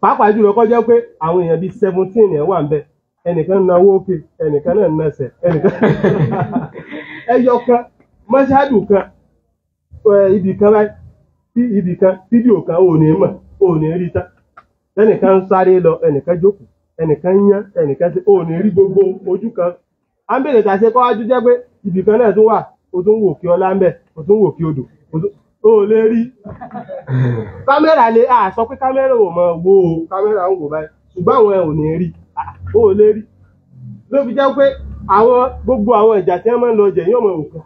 pàápàá jùlọ kọjá pé àwọn èèyàn bíi 17 ẹ̀ wà ńbẹ̀ ẹnìkan ń nawó òkè ẹnìkan náà ń nẹsẹ̀ ẹnìkan ẹyọ kan mọ́ṣáàdù kan ibì kan báyìí tí ibì kan fídíò kan ò ní mọ̀ ò ní rí tán ẹnìkan ń sáré lọ ẹnìkan jókòó ẹnìkan yán ẹnìkan ṣe ò ní rí gbogbo ojú kan à ń bèrè tàṣe kọ́ wájú jẹ́ pé ibì kan náà tún wà o tún wò kí ọlá ń bẹ̀ o tún wò kí odò o lè rí kámẹ́rà lè sọ pé kámẹ́rà ò mọ̀ wo kámẹ́rà ń wò báyìí ṣùgbọ́n àwọn ẹ̀ ò ní rí o lè rí ló fi jẹ́ pé àwọn gbogbo àwọn ìjà tí wọ́n máa ń lọ jẹ̀ yóò mọ̀ òkú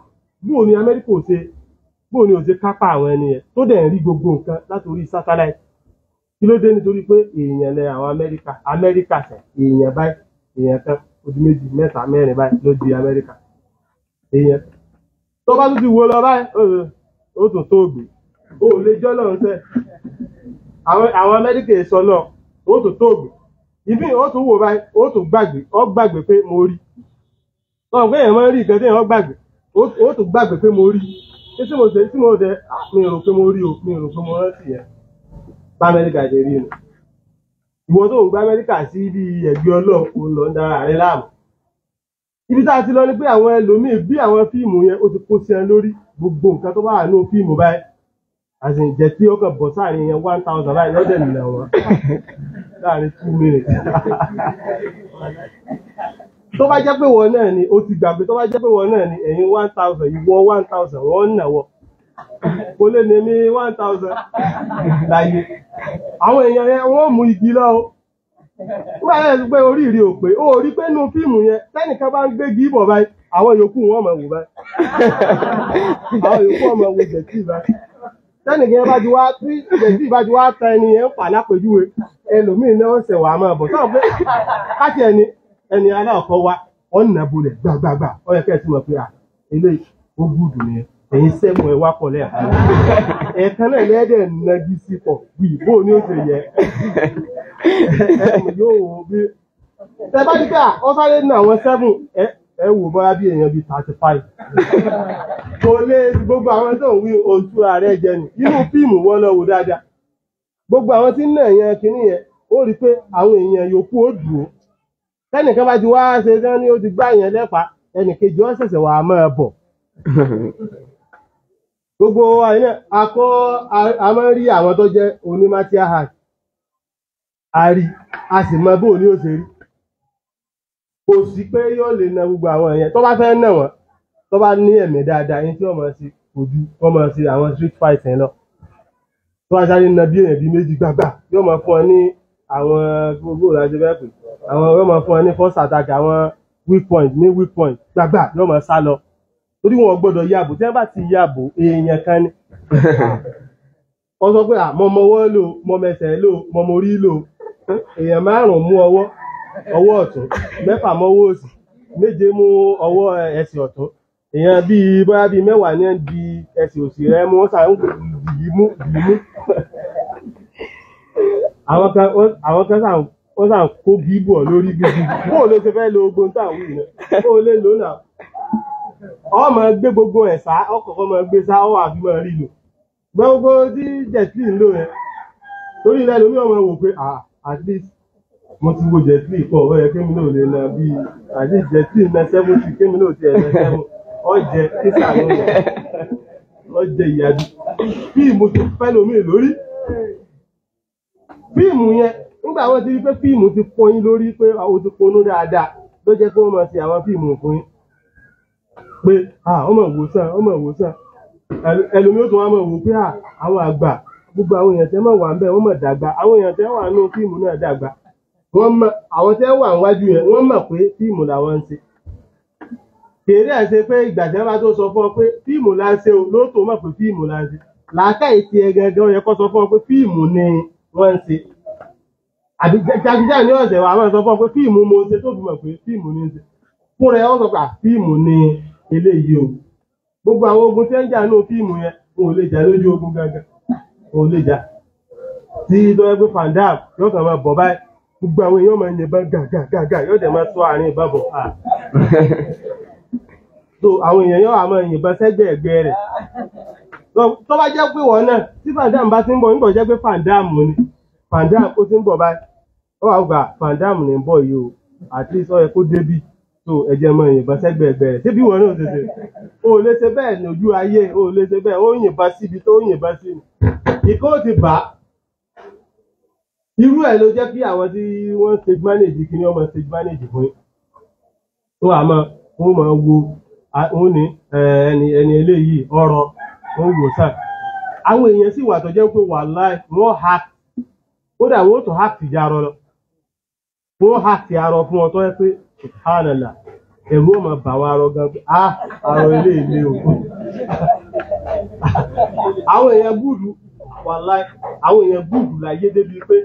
bóò ni Amẹ́ríkà ò ṣe bóò ni ò ṣe kápá àwọn ẹni yẹn tó dẹ̀ ń rí gbogbo nǹkan látòrí sátáláìtì kí ló dé nítorí pé èèyàn lẹ àwọn Amẹ́ríkà sẹ̀ èèyàn báyìí èèyàn kan ojú méjì mẹ́ta mẹ́rin báyìí ló di Amẹ́ríkà èèyàn tó bá tún ti wo lọ báyìí ó tún tó gbé ó lè jọ́ lọ́run sẹ́ àwọn Amẹ́ríkà sọ náà ó tún tó gbé ìbí ó tún wò báyìí ó tún gbàgbé pé mo rí ọ̀hún pé èèyàn máa ń rí ìkan tí èèyàn gbàgbé ó tún gbàgbé pé mo rí tí mo dẹ̀ mi rò pé mo rí o mi rò pé mo rántí yẹn bá Amẹ́ríkà ṣe rí nu ìwọ tó ń gba Amẹ́ríkà sí ibi ẹ̀gbẹ́ Ọlọ́run lọ ń dára rẹ láàmú ibi tá a ti lọ ni pé àwọn ẹlòmíì bí àwọn fíìmù yẹn ó ti kó sí ẹ lórí gbogbo nǹkan tó bá wà ní fíìmù báyìí àti ìjẹ́ tí ó kàn bọ̀ sáàrin yẹn 1000 báyìí lọ́dẹ̀ nìlẹ̀ wọn láàrin 2 minutes tó bá jẹ́ pé wọn náà ni ó ti gbàgbé tó bá jẹ́ pé wọn náà ni ẹ̀yin 1000 ìwọ 1000 wọ́n ń nàwọ̀ kò lè ní mi 1000 láyé àwọn èèyàn yẹn wọ́n mú igi lọ́wọ́ nígbà yẹn pé oríire ò pé ó rí pé nínú fíìmù yẹn tẹ́nìkan bá ń gbégi bọ̀ báyìí àwọn yòókù wọn máa wò báyìí àwọn yòókù wọn máa wò jẹ̀tì báyìí tẹ́nìkan bá ti wá tí jẹ̀tì bá ti wá ta ẹni yẹn ń pa lápèjúwe ẹlòmíì náà ń ṣẹ̀wà máa bọ̀ sọ́ọ̀ pé káàkiri ẹni aláàkọ́ wa wọ́n nà bolẹ̀ gbàgbàgbà ó yẹ kẹ́ ẹ ti mọ̀ pé eléyìí ó gùdù ni ẹ̀yin sẹ́gun ẹ̀ wá pọ̀ lẹ́ẹ̀kan ẹ̀ẹ̀kan náà lẹ́ẹ̀dẹ̀ nàgí sí pọ̀ bí bó ni ó ṣe yẹ ẹ̀ẹ̀mù yóò wò bí ẹ bá ní ká ọ sáré ní àwọn 7 ẹ wò bọ́yá bí èèyàn bíi 35 kò lè gbogbo àwọn tó ń wí ojú ààrẹ jẹ nì inú fíìmù wọn lọ wò dáadáa gbogbo àwọn tí ń nà yẹn kinní yẹn ó rí pé àwọn èèyàn yòókù ó dùn ó kẹ́nìkan bá ti wá ṣe tán ní ó ti gbá yẹn lẹ́fà ẹnìkejì ó ṣẹ̀ṣẹ̀ wà máa bọ̀. Gbogbo àìní a máa ń rí àwọn tó jẹ́ onímátíà hàn a sì mọ bóò ní ó ṣe rí. Kò sí pé yóò lè na gbogbo àwọn èèyàn tó bá fẹ́ nà wọ́n tó bá ní ẹ̀mí dáadáa yín tí wọ́n máa ṣe ojú wọ́n máa ṣe àwọn street fight yẹn lọ. Tó bá sáré na bí èèyàn bí méjì gbàgbà yóò máa fún ọ ní àwọn gbogbo ìlàjẹ bẹ́ẹ̀ pé àwọn yóò máa fún ọ ní first attack àwọn weak point gbàgbà yóò máa sá lọ. Torí wọn gbọ́dọ̀ yàbò tí wọ́n bá ti yàbò èèyàn kan ní. Wọ́n sọ pé mọ mọwọ́ lò mọ mẹsẹ̀ lò mọ morí lò èèyàn 5 mú ọwọ́ ọ̀tún 6 mọ́wọ́ òsì 7 mú ọwọ́ ẹsẹ̀ ọ̀tún èèyàn bíi bóyá bíi 10 ní di ẹsẹ̀ òsì rẹ mú wọ́n sàn dìí mú. Àwọn kan sàn kó bíbù ọ lórí gbígbí bó ló ṣe fẹ́ lo ogun táwọn wí náà ó lè lò náà ọ máa gbé gbogbo ẹ̀ sá ọkọ̀ọ̀kan máa gbé sá ọwọ́ àfi máa rí lò gbogbo tí jẹ̀tì ń lò yẹn torí ilẹ̀ lómi ọmọ wò pé at least mo ti wo jẹ̀tì pọ̀ ó yẹ kémi náà lè na bíi at least jẹ̀tì na 70 kémi náà ti ẹ̀ na 7 ọjẹ kíkà lónìí ọjẹ ìyájú fíìmù ti fẹ́ lómi lórí fíìmù yẹn nígbà wọn ti rí pé fíìmù ti pọyín lórí pé o ti ponú dáadáa ló jẹ́ pé wọ́n máa ṣe àwọn fíìmù fún yín pé ọmọ ìwòsàn ẹlòmí ó tún wá mọ̀ wò pé àwọn àgbà gbogbo àwọn èèyàn tẹ́ mọ̀ wà ń bẹ̀ wọ́n mọ̀ dàgbà àwọn èèyàn tẹ́ wà nínú fíìmù náà dàgbà wọ́n mọ̀ àwọn tẹ́ wà níwájú yẹn wọ́n mọ̀ pé fíìmù làwọn ń ṣe kèrè ẹ̀ ṣe pé ìgbà tí wọ́n bá tó sọ fún ọ pé fíìmù là ń ṣe o lóòótọ́ mọ̀ pé fíìmù là ń ṣe làákàyè ti ẹ gẹ́gẹ́ yẹ kó sọ fún ọ pé fíìmù ni wọ́n ń ṣe àbí jàgídíjà ní ọ̀sẹ̀ wa máa sọ fún ọ pé fíìmù mo ṣe tó fi mọ̀ pé fíìmù ni ń ṣe fún rẹ̀ wọ́n sọ pé fíìmù ni eléyìí o gbogbo àwọn ogun tí ń jà nínú fíìmù yẹn wọn ò lè jà lójú ogun gangan wọn ò lè jà tí lọ́wọ́ pé fandam yóò kàn máa bọ̀ báyìí gbogbo àwọn èèyàn máa ń yìnbọn gàgàgàgà yóò dẹ̀ máa tó àárín ìbọn bọ̀ so àwọn èèyàn yóò máa yìnbọn sẹ́gbẹ̀ẹ́ ẹ̀gbẹ́ rẹ̀ tó bá jẹ́ pé wọ́n náà tí fandam bá ti ń bọ̀ nígbà jẹ́ pé fandam ni fandam ó ti ń bọ̀ báyìí ó wà gbà fandam ní ń bọ̀ yìí o at least ó yẹ kó débì so ẹ̀jẹ̀ máa yìnbọn sẹ́gbẹ̀ẹ́ ẹ̀gbẹ́ rẹ̀ ṣébí wọn náà ṣe ṣe o lè ṣe bẹ́ẹ̀ lójú ayé o lè ṣe bẹ́ẹ̀ ó yìnbọn síbi tó yìnbọn sí ni ìkó ti bà á irú ẹ̀ ló jẹ́ kí àwọn tí wọ́n stage manage kí ni wọ́n máa stage manage fún yín tó àmọ́ wọ́n máa wo wọ́n ní ẹni eléyìí ọ̀rọ̀ wọ́n wò sàn àwọn èèyàn sì wà tó jẹ́ pé wàláì wọ́n hack kódà wọ́n tó hack ti jarọ lọ wọ́n hack ti arọ fún ọ tó yẹ pé subhanallah ẹ̀rù ọmọ bà wá arọ gan pé arọ ilé ilé òkú àwọn èèyàn gúdù wàláì àwọn èèyàn gúdù láyé débi pé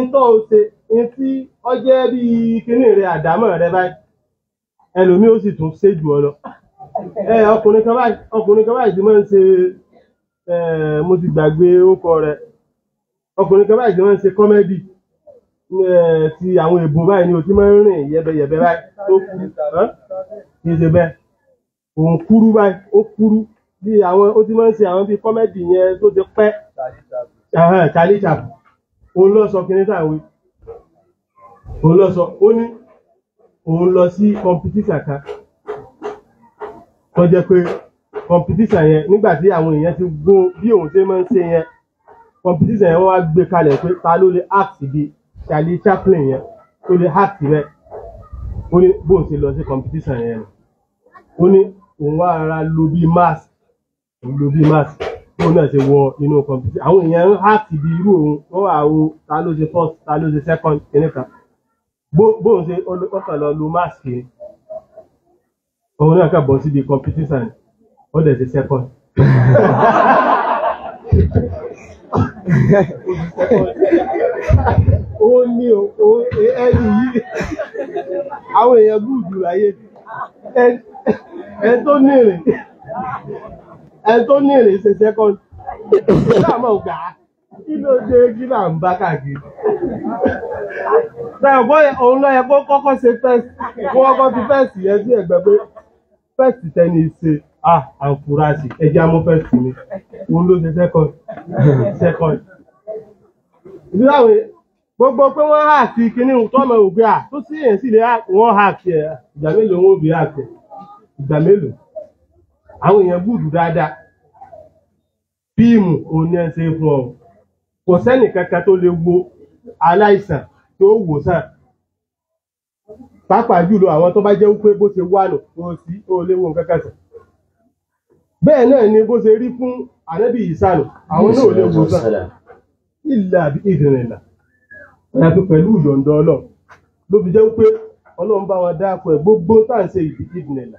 ń tọ́ ọ ṣe ń tí ọ jẹ́ bí kíní rẹ àdámọ̀ rẹ báyìí ẹlòmí ó sì tún ṣe jù ọ lọ ọkùnrin kan báyìí ti máa ń ṣe mo ti gbàgbé orúkọ rẹ ọkùnrin kan báyìí ti máa ń ṣe kọ́mẹ́dì ti àwọn èbò báyìí ni o ti máa ń rìn yẹbẹyẹbẹ báyìí tó kú kì í ṣe bẹ́ẹ̀ òun kúrú báyìí ó kúrú bí àwọn ó ti máa ń ṣe àwọn bíi kọ́mẹ́dì yẹn tó ti pẹ́ Charlie Chaplin òun lọ sọ kíní táwọn òun lọ sọ ó ní òun lọ sí competition kan tó jẹ́ pé competition yẹn nígbà tí àwọn èèyàn ti gbó bí òun ṣe máa ń ṣe yẹn competition yẹn wọ́n wá gbé kalẹ̀ pé ta ló lè act bí Charlie Chaplin yẹn tó lè act rẹ̀ ó ní bóun ṣe lọ sí competition yẹn ó ní òun wá ara lo bí mask tóun náà ṣe wọ inú competition àwọn èèyàn ń act bí irú òun wọ́n wà wo ta ló ṣe first ta ló ṣe second kìnìkan bóun ṣe ọkàn lọ lo mask yẹn òun náà kà bọ́ síbi competition ó dẹ̀ ṣe second. ó ní ẹni yìí àwọn èèyàn gúùdù láyé ẹ tó ní èrè ṣe second láàmú gbà á kí ló dé kí là ń bá káàkiri. Òun lọ yẹ kó kọ́kọ́ ṣe first kó kọ́kọ́ fi first yẹn sí ẹ̀gbẹ́ pé first tẹ́ni ṣe àǹfùrásì ẹjẹ́ amú first ni òun ló ṣe second. gbogbo pé wọ́n hack kíní tọ́mọ ògbé à tó sí èyàn sì lè wọ́n hack ẹ̀ ìgbà mélòó wọ́n bí hack ẹ̀ ìgbà mélòó àwọn èèyàn gùdù dáadáa fíìmù òní ẹ̀ ṣe fún ọ kò sẹ́nì kankan tó lè wo aláìsàn tó wò sàn pàápàá jùlọ àwọn tó bá jẹ́ wípé bó ṣe wà nù kò sí ó léwu nǹkan kan sàn bẹ́ẹ̀ náà ni bó ṣe rí fún ànábì ìsànù àwọn náà lè wò sàn ìlà ìdìrìnlà yàtọ̀ pẹ̀lú ìyọ̀ǹda Ọlọ́run ló fi jẹ́ wípé Ọlọ́run bá wọn dáàpọ̀ ẹ̀ gbogbo tá à ń ṣe ìdìrìnlà